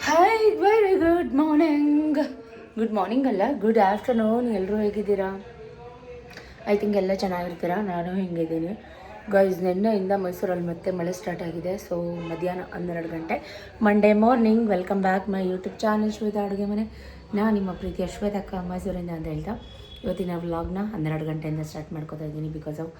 Hi very good morning ಅಲ್ಲ good afternoon. ಎಲ್ಲರೂ ಹೇಗಿದ್ದೀರಾ? ಐ ಥಿಂಕ್ ಎಲ್ಲ ಚೆನ್ನಾಗಿರ್ತೀರಾ. ನಾನು ಹಿಂಗಿದ್ದೀನಿ ಗೈಸ್. ನಿನ್ನೆಯಿಂದ ಮೈಸೂರಲ್ಲಿ ಮತ್ತೆ ಮಳೆ ಸ್ಟಾರ್ಟ್ ಆಗಿದೆ. ಸೊ ಮಧ್ಯಾಹ್ನ 12 ಗಂಟೆ Monday morning. Welcome back my YouTube channel Shweta ಅಡುಗೆ ಮನೆ. ನಾನು ನಿಮ್ಮ ಪ್ರೀತಿಯ ಶ್ವೇತಕ್ಕ ಮೈಸೂರಿಂದ ಅಂತ ಹೇಳ್ತಾ ಇವತ್ತಿನ ವ್ಲಾಗ್ನ 12 ಗಂಟೆಯಿಂದ ಸ್ಟಾರ್ಟ್ ಮಾಡ್ಕೋತಾ ಇದ್ದೀನಿ. ಬಿಕಾಸ್ ಆಫ್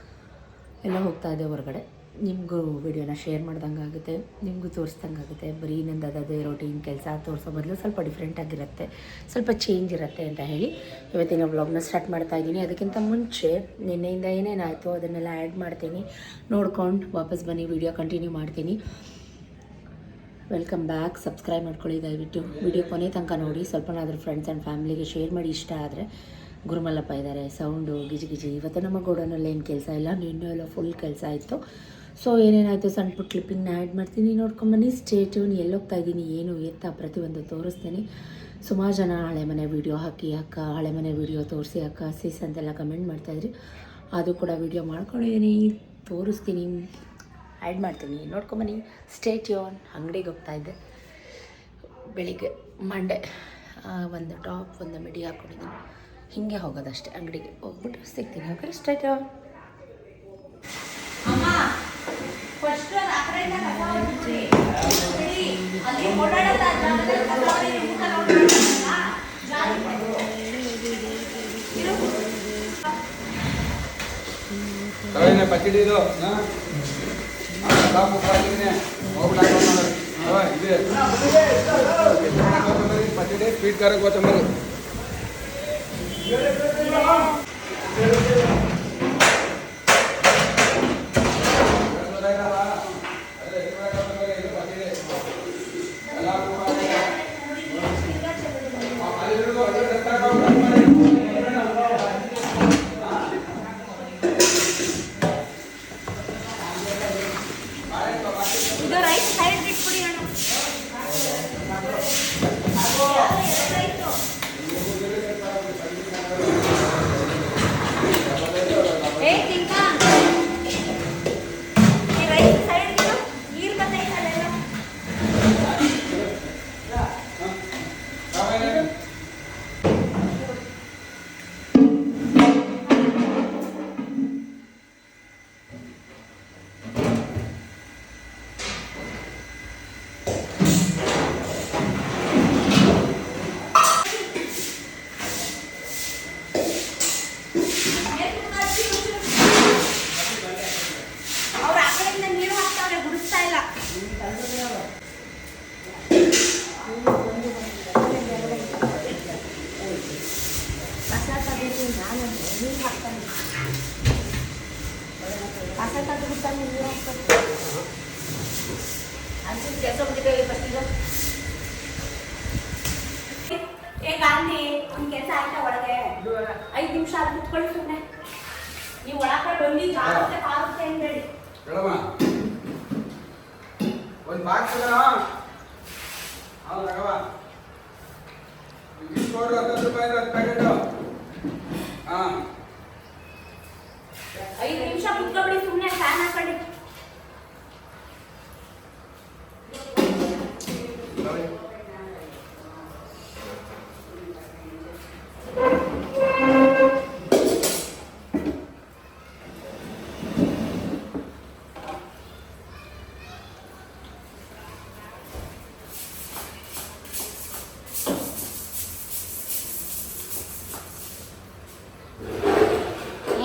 ಎಲ್ಲ ಹೋಗ್ತಾ ಇದೆ ಹೊರಗಡೆ. ನಿಮಗೂ ವಿಡಿಯೋನ ಶೇರ್ ಮಾಡ್ದಂಗೆ ಆಗುತ್ತೆ, ನಿಮಗೂ ತೋರಿಸ್ದಂಗೆ ಆಗುತ್ತೆ. ಬರೀ ನಂದು ಅದೇ ರೋಟೀನ್ ಕೆಲಸ ತೋರಿಸೋ ಬದಲು ಸ್ವಲ್ಪ ಡಿಫ್ರೆಂಟಾಗಿರುತ್ತೆ, ಸ್ವಲ್ಪ ಚೇಂಜ್ ಇರುತ್ತೆ ಅಂತ ಹೇಳಿ ಇವತ್ತಿನ ವ್ಲಾಗ್ನ ಸ್ಟಾರ್ಟ್ ಮಾಡ್ತಾ ಇದ್ದೀನಿ. ಅದಕ್ಕಿಂತ ಮುಂಚೆ ನಿನ್ನೆಯಿಂದ ಏನೇನಾಯಿತು ಅದನ್ನೆಲ್ಲ ಆ್ಯಡ್ ಮಾಡ್ತೀನಿ, ನೋಡ್ಕೊಂಡು ವಾಪಸ್ ಬನ್ನಿ, ವಿಡಿಯೋ ಕಂಟಿನ್ಯೂ ಮಾಡ್ತೀನಿ. Welcome back. ಸಬ್ಸ್ಕ್ರೈಬ್ ಮಾಡ್ಕೊಳ್ಳಿ ದಯವಿಟ್ಟು. ವಿಡಿಯೋ ಕೊನೆ ತನಕ ನೋಡಿ. ಸ್ವಲ್ಪನಾದರೂ ಫ್ರೆಂಡ್ಸ್ ಆ್ಯಂಡ್ ಫ್ಯಾಮಿಲಿಗೆ ಶೇರ್ ಮಾಡಿ. ಇಷ್ಟ ಆದರೆ ಗುರುಮಲ್ಲಪ್ಪ ಇದ್ದಾರೆ, ಸೌಂಡು ಗಿಜಿ. ಇವತ್ತು ನಮ್ಮ ಗೋಡನಲ್ಲಿ ಏನು ಕೆಲಸ ಇಲ್ಲ, ನಿನ್ನೆ ಎಲ್ಲ ಫುಲ್ ಕೆಲಸ ಇತ್ತು. ಸೊ ಏನೇನಾಯಿತು ಸಣ್ಣ ಪುಟ್ಟ ಕ್ಲಿಪ್ಪಿಂಗ್ನ ಆ್ಯಡ್ ಮಾಡ್ತೀನಿ, ನೋಡ್ಕೊಂಬನ್ನಿ. Stay tune. ಎಲ್ಲೋಗ್ತಾ ಇದ್ದೀನಿ, ಏನು ಎತ್ತ ಪ್ರತಿಯೊಂದು ತೋರಿಸ್ತೀನಿ. ಸುಮಾರು ಜನ ಹಳೆ ಮನೆ ವೀಡಿಯೋ ಹಾಕಿ ಅಕ್ಕ, ಹಳೆ ಮನೆ ವೀಡಿಯೋ ತೋರಿಸಿ ಅಕ್ಕ ಸೀಸ್ ಅಂತೆಲ್ಲ ಕಮೆಂಟ್ ಮಾಡ್ತಾಯಿದ್ರಿ. ಅದು ಕೂಡ ವೀಡಿಯೋ ಮಾಡ್ಕೊಂಡಿದ್ದೀನಿ, ತೋರಿಸ್ತೀನಿ, ಆ್ಯಡ್ ಮಾಡ್ತೀನಿ, ನೋಡ್ಕೊಂಬನ್ನಿ. Stay tune. ಅಂಗಡಿಗೆ ಹೋಗ್ತಾಯಿದ್ದೆ ಬೆಳಿಗ್ಗೆ. ಮಂಡೆ ಒಂದು ಟಾಪ್ ಒಂದು ಮಿಡಿ ಹಾಕ್ಕೊಂಡಿದ್ದೀನಿ. ಹೀಗೆ ಹೋಗೋದಷ್ಟೇ, ಅಂಗಡಿಗೆ ಹೋಗ್ಬಿಟ್ಟು ಸಿಗ್ತೀನಿ. Okay, stay tune. ಪಚ್ಚಡಿ ಇದು ಪಚ್ಚಡಿ ಸ್ವೀಟ್ ಖಾರ ಕೊತ್ತಂಬರಿ. ಗಾಂಧಿ ಒಂದು ಕೆಲಸ ಆಯ್ತಾ ಒಳಗೆ 5 ನಿಮಿಷ ಅದು ಕುತ್ಕೊಳ್ಳಿ. ಸುಮ್ಮನೆ ನೀವು ಒಳಗಡೆ ಬಂದು ಜಾಗ್ರತೆ ಕಾರುತ್ತೆ ಅಂದೇಳಿ ಒಂದು ಬಾಕ್ಸ್ ಹೌದಾ 10 ರೂಪಾಯಿ ಪ್ಯಾಕೆಟ್. ಹಾಂ 5 ನಿಮಿಷ ಕುತ್ಕೊಬಿಡಿ, ಸುಮ್ಮನೆ ಫ್ಯಾನ್ ಹಾಕೊಳ್ಳಿ.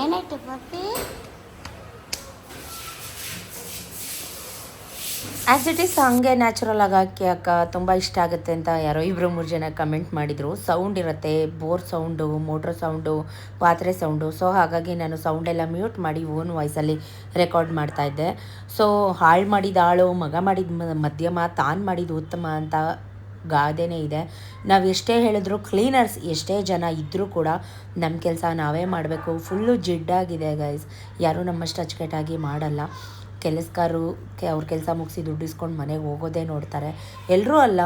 ಏನಾಯ್ತು ಪಪ್ಪಿ? ಆ್ಯಸ್ ಇಟ್ ಈಸ್ ಹಂಗೆ ನ್ಯಾಚುರಲ್ ಆಗಿ ಹಾಕಿ ಅಕ್ಕ, ತುಂಬ ಇಷ್ಟ ಆಗುತ್ತೆ ಅಂತ ಯಾರೋ 2-3 ಜನ ಕಮೆಂಟ್ ಮಾಡಿದರು. ಸೌಂಡ್ ಇರುತ್ತೆ, ಬೋರ್ ಸೌಂಡು, ಮೋಟ್ರ್ ಸೌಂಡು, ಪಾತ್ರೆ ಸೌಂಡು. ಸೊ ಹಾಗಾಗಿ ನಾನು ಸೌಂಡೆಲ್ಲ ಮ್ಯೂಟ್ ಮಾಡಿ ಓನ್ ವಾಯ್ಸಲ್ಲಿ ರೆಕಾರ್ಡ್ ಮಾಡ್ತಾಯಿದ್ದೆ. ಸೊ ಹಾಳು ಮಾಡಿದ ಆಳು, ಮಗ ಮಾಡಿದ ಮಧ್ಯಮ, ತಾನು ಮಾಡಿದ ಉತ್ತಮ ಅಂತ ಗಾದೆನೇ ಇದೆ. ನಾವು ಎಷ್ಟೇ ಹೇಳಿದ್ರು, ಕ್ಲೀನರ್ಸ್ ಎಷ್ಟೇ ಜನ ಇದ್ದರೂ ಕೂಡ ನಮ್ಮ ಕೆಲಸ ನಾವೇ ಮಾಡಬೇಕು. ಫುಲ್ಲು ಜಿಡ್ಡಾಗಿದೆ ಗೈಸ್. ಯಾರೂ ನಮ್ಮಷ್ಟು ಅಚ್ಚುಕಟ್ಟಾಗಿ ಮಾಡಲ್ಲ. ಕೆಲಸಗಾರರು ಅವ್ರ ಕೆಲಸ ಮುಗಿಸಿ ದುಡ್ಡು ಇಸ್ಕೊಂಡು ಮನೆಗೆ ಹೋಗೋದೇ ನೋಡ್ತಾರೆ. ಎಲ್ಲರೂ ಅಲ್ಲ,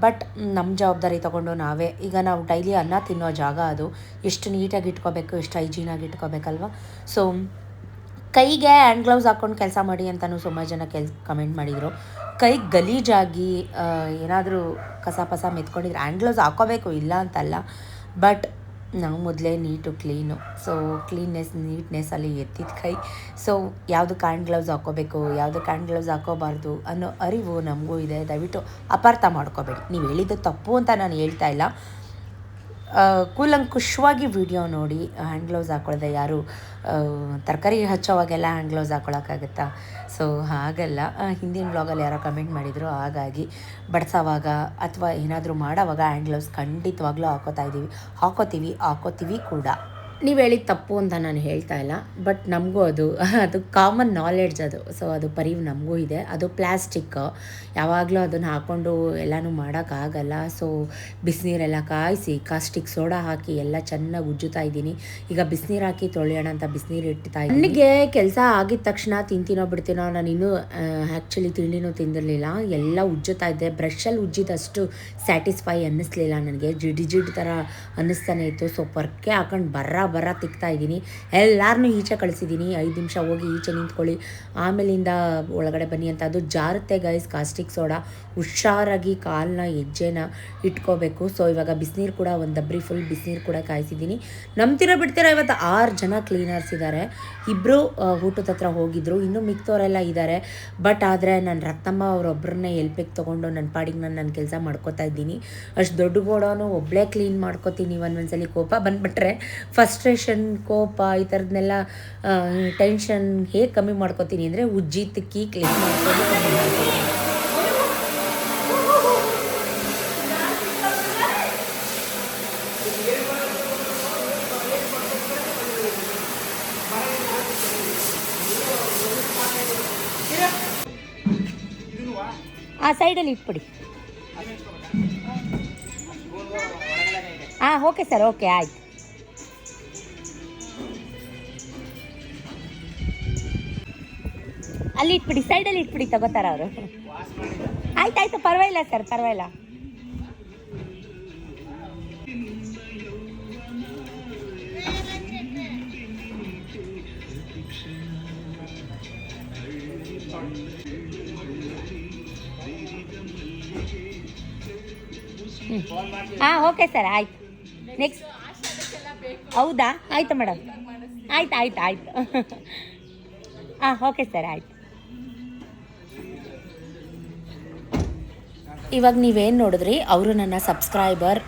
ಬಟ್ ನಮ್ಮ ಜವಾಬ್ದಾರಿ ತೊಗೊಂಡು ನಾವೇ. ಈಗ ನಾವು ಡೈಲಿ ಅನ್ನ ತಿನ್ನೋ ಜಾಗ ಅದು. ಎಷ್ಟು ನೀಟಾಗಿ ಇಟ್ಕೋಬೇಕು, ಎಷ್ಟು ಹೈಜೀನಾಗಿ ಇಟ್ಕೋಬೇಕಲ್ವ. ಸೊ ಕೈಗೆ ಹ್ಯಾಂಡ್ ಗ್ಲೌಸ್ ಹಾಕ್ಕೊಂಡು ಕೆಲಸ ಮಾಡಿ ಅಂತಲೂ ಸುಮಾರು ಜನ ಕಮೆಂಟ್ ಮಾಡಿದರು. ಕೈ ಗಲೀಜಾಗಿ ಏನಾದರೂ ಕಸ ಪಸ ಮೆತ್ಕೊಂಡಿದ್ರೆ ಹ್ಯಾಂಡ್ ಗ್ಲೌಸ್ ಹಾಕೋಬೇಕು, ಇಲ್ಲ ಅಂತಲ್ಲ. ಬಟ್ ನಾವು ಮೊದಲೇ ನೀಟು ಕ್ಲೀನು, ಸೊ ನೀಟ್ನೆಸ್ಸಲ್ಲಿ ಎತ್ತಿದ ಕೈ. ಸೊ ಯಾವುದಕ್ಕೆ ಹ್ಯಾಂಡ್ ಗ್ಲೌಸ್ ಹಾಕ್ಕೋಬೇಕು, ಯಾವುದಕ್ಕೆ ಹ್ಯಾಂಡ್ ಗ್ಲೌಸ್ ಹಾಕೋಬಾರ್ದು ಅನ್ನೋ ಅರಿವು ನಮಗೂ ಇದೆ. ದಯವಿಟ್ಟು ಅಪಾರ್ಥ ಮಾಡ್ಕೋಬೇಡಿ. ನೀವು ಹೇಳಿದ್ದು ತಪ್ಪು ಅಂತ ನಾನು ಹೇಳ್ತಾ ಇಲ್ಲ. ಕೂಲಂಕುಷವಾಗಿ ವಿಡಿಯೋ ನೋಡಿ. ಹ್ಯಾಂಡ್ ಗ್ಲೌಸ್ ಹಾಕ್ಕೊಳ್ದೆ ಯಾರು ತರಕಾರಿ ಹಚ್ಚೋವಾಗೆಲ್ಲ ಹ್ಯಾಂಡ್ ಗ್ಲೌಸ್ ಹಾಕ್ಕೊಳಕ್ಕಾಗತ್ತಾ? ಸೊ ಹಾಗಲ್ಲ. ಹಿಂದಿನ ವ್ಲಾಗಲ್ಲಿ ಯಾರೋ ಕಮೆಂಟ್ ಮಾಡಿದರು, ಹಾಗಾಗಿ ಬಡಿಸೋವಾಗ ಅಥವಾ ಏನಾದರೂ ಮಾಡೋವಾಗ ಹ್ಯಾಂಡ್ ಗ್ಲೌಸ್ ಖಂಡಿತವಾಗ್ಲೂ ಹಾಕೋತೀವಿ ಕೂಡ. ನೀವು ಹೇಳಿದ ತಪ್ಪು ಅಂತ ನಾನು ಹೇಳ್ತಾ ಇಲ್ಲ, ಬಟ್ ನಮಗೂ ಅದು ಕಾಮನ್ ನಾಲೆಡ್ಜ್ ಅದು. ಸೊ ಅದು ಪರಿವು ನಮಗೂ ಇದೆ. ಅದು ಪ್ಲ್ಯಾಸ್ಟಿಕ್, ಯಾವಾಗಲೂ ಅದನ್ನು ಹಾಕ್ಕೊಂಡು ಎಲ್ಲನೂ ಮಾಡೋಕ್ಕಾಗಲ್ಲ. ಸೊ ಬಿಸಿನೀರೆಲ್ಲ ಕಾಯಿಸಿ ಕಾಸ್ಟಿಕ್ ಸೋಡಾ ಹಾಕಿ ಎಲ್ಲ ಚೆನ್ನಾಗಿ ಉಜ್ಜುತ್ತಾ ಇದ್ದೀನಿ. ಈಗ ಬಿಸಿನೀರು ಹಾಕಿ ತೊಳೆಯೋಣ ಅಂತ ಬಿಸಿನೀರು ಇಡ್ತಾ ಇದ್ದೀನಿ. ನನಗೆ ಕೆಲಸ ಆಗಿದ ತಕ್ಷಣ ತಿಂತೀನೋ ಬಿಡ್ತೀನೋ, ನಾನು ಇನ್ನೂ ಆ್ಯಕ್ಚುಲಿ ತಿಂಡಿನೂ ತಿಂದಿರಲಿಲ್ಲ. ಎಲ್ಲ ಉಜ್ಜುತ್ತಾ ಇದ್ದೆ. ಬ್ರಷಲ್ಲಿ ಉಜ್ಜಿದಷ್ಟು ಸ್ಯಾಟಿಸ್ಫೈ ಅನ್ನಿಸ್ಲಿಲ್ಲ ನನಗೆ. ಜಿಡ್ ಥರ ಅನ್ನಿಸ್ತಾನೆ ಇತ್ತು. ಸೊ ಪರ್ಕೆ ಹಾಕೊಂಡು ಬರ ತಿಕ್ತಾ ಇದ್ದೀನಿ. ಎಲ್ಲರನ್ನೂ ಈಚೆ ಕಳಿಸಿದ್ದೀನಿ. 5 ನಿಮಿಷ ಹೋಗಿ ಈಚೆ ನಿಂತ್ಕೊಳ್ಳಿ, ಆಮೇಲಿಂದ ಒಳಗಡೆ ಬನ್ನಿ ಅಂತ. ಅದು ಜಾರುತ್ತೆ ಗೈಸ್, ಕಾಸ್ಟಿಕ್ ಸೋಡಾ. ಹುಷಾರಾಗಿ ಕಾಲನ್ನ ಹೆಜ್ಜೆನ ಇಟ್ಕೋಬೇಕು. ಸೊ ಇವಾಗ ಬಿಸಿನೀರು ಕೂಡ ಒಂದು ಡಬ್ರಿ ಫುಲ್ ಬಿಸಿನೀರು ಕೂಡ ಕಾಯಿಸಿದ್ದೀನಿ. ನಂಬ್ತಿರೋ ಬಿಡ್ತೀರಾ, ಇವತ್ತು 6 ಜನ ಕ್ಲೀನರ್ಸ್ ಇದ್ದಾರೆ. 2 ಊಟದ ಹತ್ರ ಹೋಗಿದ್ರು, ಇನ್ನೂ ಮಿಕ್ತವರೆಲ್ಲ ಇದ್ದಾರೆ. ಬಟ್ ಆದರೆ ನಾನು ರತ್ನಮ್ಮ ಅವರೊಬ್ಬರನ್ನೇ ಹೆಲ್ಪಿಗೆ ತೊಗೊಂಡು ನನ್ನ ಪಾಡಿಗೆ ನಾನು ಕೆಲಸ ಮಾಡ್ಕೋತಾ ಇದ್ದೀನಿ. ಅಷ್ಟು ದೊಡ್ಡ ಗೋಡನು ಒಬ್ಬಳೇ ಕ್ಲೀನ್ ಮಾಡ್ಕೋತೀನಿ. ಒಂದೊಂದ್ಸಲಿ ಕೋಪ ಬಂದುಬಿಟ್ರೆ, ಫ್ರಸ್ಟ್ರೇಷನ್, ಕೋಪ, ಈ ಥರದನ್ನೆಲ್ಲ ಟೆನ್ಷನ್ ಹೇಗೆ ಕಮ್ಮಿ ಮಾಡ್ಕೋತೀನಿ ಅಂದರೆ ಉಜ್ಜಿ ತಿಕ್ಕಿ ಕ್ಲೀನ್ ಮಾಡ್ಕೊಂಡು ಕಮ್ಮಿ ಮಾಡ್ತೀನಿ. ಆ ಸೈಡಲ್ಲಿ ಇಟ್ಬಿಡಿ. ಹಾಂ ಓಕೆ ಸರ್, ಓಕೆ ಆಯ್ತು. ಅಲ್ಲಿ ಇಟ್ಬಿಡಿ, ಸೈಡಲ್ಲಿ ಇಟ್ಬಿಡಿ, ತಗೋತಾರ ಅವರು. ಆಯ್ತಾಯ್ತು, ಪರವಾಗಿಲ್ಲ ಸರ್, ಪರವಾಗಿಲ್ಲ. ಹಾಂ ಓಕೆ ಸರ್, ಆಯ್ತು. ನೆಕ್ಸ್ಟ್ ಹೌದಾ? ಆಯಿತು ಮೇಡಮ್, ಆಯ್ತು ಹಾಂ ಓಕೆ ಸರ್, ಆಯಿತು. ಇವಾಗ ನೀವೇನು ನೋಡಿದ್ರಿ, ಅವರು ನನ್ನ ಸಬ್ಸ್ಕ್ರೈಬರ್.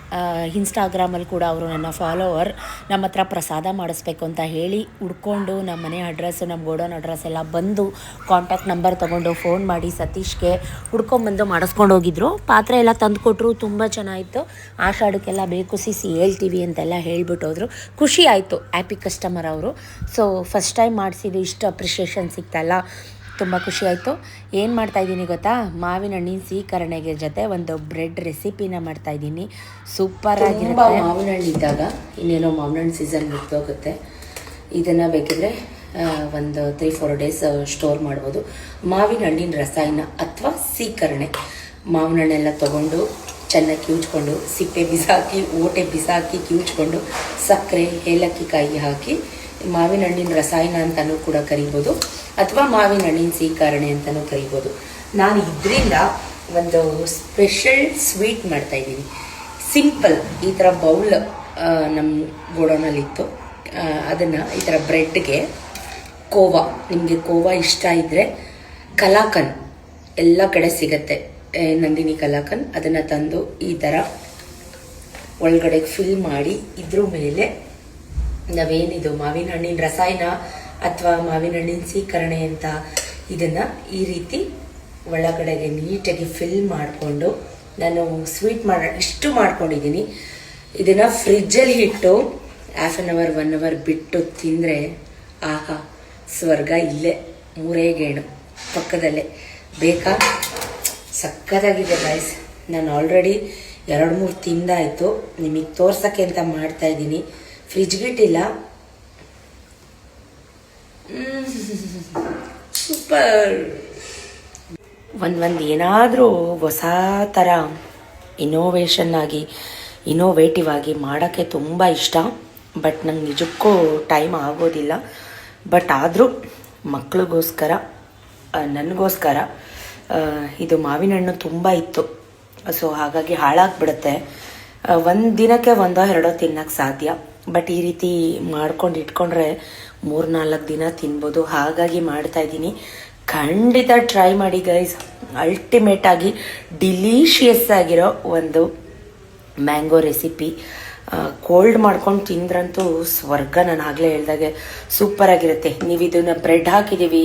ಇನ್ಸ್ಟಾಗ್ರಾಮಲ್ಲಿ ಕೂಡ ಅವರು ನನ್ನ ಫಾಲೋವರ್. ನಮ್ಮ ಹತ್ರ ಪ್ರಸಾದ ಮಾಡಿಸ್ಬೇಕು ಅಂತ ಹೇಳಿ ಹುಡ್ಕೊಂಡು ನಮ್ಮ ಮನೆ ಅಡ್ರೆಸ್ಸು, ನಮ್ಮ ಗೋಡೌನ್ ಅಡ್ರೆಸ್ ಎಲ್ಲ ಬಂದು ಕಾಂಟ್ಯಾಕ್ಟ್ ನಂಬರ್ ತೊಗೊಂಡು ಫೋನ್ ಮಾಡಿ ಸತೀಶ್ಗೆ ಹುಡ್ಕೊಂಬಂದು ಮಾಡಿಸ್ಕೊಂಡು ಹೋಗಿದ್ರು. ಪಾತ್ರೆ ಎಲ್ಲ ತಂದು ಕೊಟ್ಟರು, ತುಂಬ ಚೆನ್ನಾಗಿತ್ತು. ಆಷಾಢಕ್ಕೆಲ್ಲ ಬೇಕು ಸಿಸಿ ಹೇಳ್ತೀವಿ ಅಂತೆಲ್ಲ ಹೇಳ್ಬಿಟ್ಟು ಹೋದರು. ಖುಷಿ ಆಯಿತು, ಹ್ಯಾಪಿ ಕಸ್ಟಮರ್ ಅವರು. ಸೊ ಫಸ್ಟ್ ಟೈಮ್ ಮಾಡಿಸಿದ್ದು ಇಷ್ಟು ಅಪ್ರಿಷಿಯೇಷನ್ ಸಿಗ್ತಲ್ಲ, ತುಂಬ ಖುಷಿ ಆಯಿತು. ಏನು ಮಾಡ್ತಾಯಿದ್ದೀನಿ ಗೊತ್ತಾ, ಮಾವಿನ ಹಣ್ಣಿನ ಸೀಕರಣೆಗೆ ಜೊತೆ ಒಂದು ಬ್ರೆಡ್ ರೆಸಿಪಿನ ಮಾಡ್ತಾಯಿದ್ದೀನಿ. ಸೂಪರಾಗಿರುತ್ತೆ. ಮಾವಿನ ಹಣ್ಣು ಇದ್ದಾಗ ಇನ್ನೇನೋ ಮಾವಿನ ಹಣ್ಣು ಸೀಸನ್ ಮುಗ್ದೋಗುತ್ತೆ. ಇದನ್ನು ಬೇಕಿದ್ರೆ ಒಂದು 3-4 ಡೇಸ್ ಸ್ಟೋರ್ ಮಾಡ್ಬೋದು. ಮಾವಿನ ಹಣ್ಣಿನ ರಸಾಯನ ಅಥವಾ ಸೀಕರಣೆ, ಮಾವಿನ ಹಣ್ಣೆಲ್ಲ ತೊಗೊಂಡು ಚೆನ್ನಾಗಿ ಕಿವುಚ್ಕೊಂಡು, ಸಿಪ್ಪೆ ಬಿಸಾಕಿ, ಓಟೆ ಬಿಸಾಕಿ ಕಿವುಚ್ಕೊಂಡು, ಸಕ್ಕರೆ, ಏಲಕ್ಕಿ ಕಾಯಿ ಹಾಕಿ ಮಾವಿನ ಹಣ್ಣಿನ ರಸಾಯನ ಅಂತಲೂ ಕೂಡ ಕರಿಬೋದು, ಅಥವಾ ಮಾವಿನ ಹಣ್ಣಿನ ಸೀಕರಣೆ ಅಂತಲೂ ಕರಿಬೋದು. ನಾನು ಇದರಿಂದ ಒಂದು ಸ್ಪೆಷಲ್ ಸ್ವೀಟ್ ಮಾಡ್ತಾಯಿದ್ದೀನಿ. ಸಿಂಪಲ್, ಈ ಥರ ಬೌಲ್ ನಮ್ಮ ಗೋಡೌನಲ್ಲಿತ್ತು. ಅದನ್ನು ಈ ಥರ ಬ್ರೆಡ್ಗೆ ಕೋವಾ, ನಿಮಗೆ ಕೋವಾ ಇಷ್ಟ ಇದ್ದರೆ ಕಲಾಕನ್ ಎಲ್ಲ ಕಡೆ ಸಿಗತ್ತೆ, ನಂದಿನಿ ಕಲಾಕನ್. ಅದನ್ನು ತಂದು ಈ ಥರ ಒಳಗಡೆ ಫಿಲ್ ಮಾಡಿ, ಇದ್ರ ಮೇಲೆ ನಾವೇನಿದು ಮಾವಿನ ಹಣ್ಣಿನ ರಸಾಯನ ಅಥವಾ ಮಾವಿನ ಹಣ್ಣಿನ ಸೀಕರಣೆ ಅಂತ ಇದನ್ನು ಈ ರೀತಿ ಒಳಗಡೆಗೆ ನೀಟಾಗಿ ಫಿಲ್ ಮಾಡಿಕೊಂಡು, ನಾನು ಸ್ವೀಟ್ ಇಷ್ಟು ಮಾಡ್ಕೊಂಡಿದ್ದೀನಿ. ಇದನ್ನು ಫ್ರಿಜ್ಜಲ್ಲಿ ಇಟ್ಟು 1/2 ಅವರ್ 1 ಅವರ್ ಬಿಟ್ಟು ತಿಂದರೆ ಆಹಾ, ಸ್ವರ್ಗ ಇಲ್ಲೇ 3 ಗೇಣು ಪಕ್ಕದಲ್ಲೇ. ಬೇಕಾ? ಸಕ್ಕತ್ತಾಗಿದೆ ಗೈಸ್. ನಾನು ಆಲ್ರೆಡಿ 2-3 ತಿಂದಾಯಿತು. ನಿಮಗೆ ತೋರ್ಸೋಕ್ಕೆ ಅಂತ ಮಾಡ್ತಾಯಿದ್ದೀನಿ. ಫ್ರಿಜ್ಗಿಟ್ಟಿಲ್ಲ. ಸೂಪರ್. ಒಂದು ಏನಾದರೂ ಹೊಸ ಥರ ಇನೋವೇಟಿವ್ ಆಗಿ ಮಾಡೋಕ್ಕೆ ತುಂಬ ಇಷ್ಟ. ಬಟ್ ನಂಗೆ ನಿಜಕ್ಕೂ ಟೈಮ್ ಆಗೋದಿಲ್ಲ. ಬಟ್ ಆದರೂ ಮಕ್ಕಳಿಗೋಸ್ಕರ ನನಗೋಸ್ಕರ ಇದು ಮಾವಿನ ಹಣ್ಣು ತುಂಬ ಇತ್ತು. ಸೊ ಹಾಗಾಗಿ ಹಾಳಾಗ್ಬಿಡುತ್ತೆ. ಒಂದು ದಿನಕ್ಕೆ ಒಂದೋ ಎರಡೋ ತಿನ್ನೋಕ್ಕೆ ಸಾಧ್ಯ. ಬಟ್ ಈ ರೀತಿ ಮಾಡ್ಕೊಂಡು ಇಟ್ಕೊಂಡ್ರೆ 3-4 ದಿನ ತಿನ್ಬೋದು. ಹಾಗಾಗಿ ಮಾಡ್ತಾಯಿದ್ದೀನಿ. ಖಂಡಿತ ಟ್ರೈ ಮಾಡಿ ಗೈಸ್. ಅಲ್ಟಿಮೇಟಾಗಿ ಡಿಲೀಷಿಯಸ್ ಆಗಿರೋ ಒಂದು ಮ್ಯಾಂಗೋ ರೆಸಿಪಿ. ಕೋಲ್ಡ್ ಮಾಡ್ಕೊಂಡು ತಿಂದ್ರಂತೂ ಸ್ವರ್ಗ. ನಾನು ಆಗಲೇ ಹೇಳ್ದಾಗೆ ಸೂಪರಾಗಿರುತ್ತೆ. ನೀವು ಇದನ್ನು ಬ್ರೆಡ್ ಹಾಕಿದ್ದೀವಿ,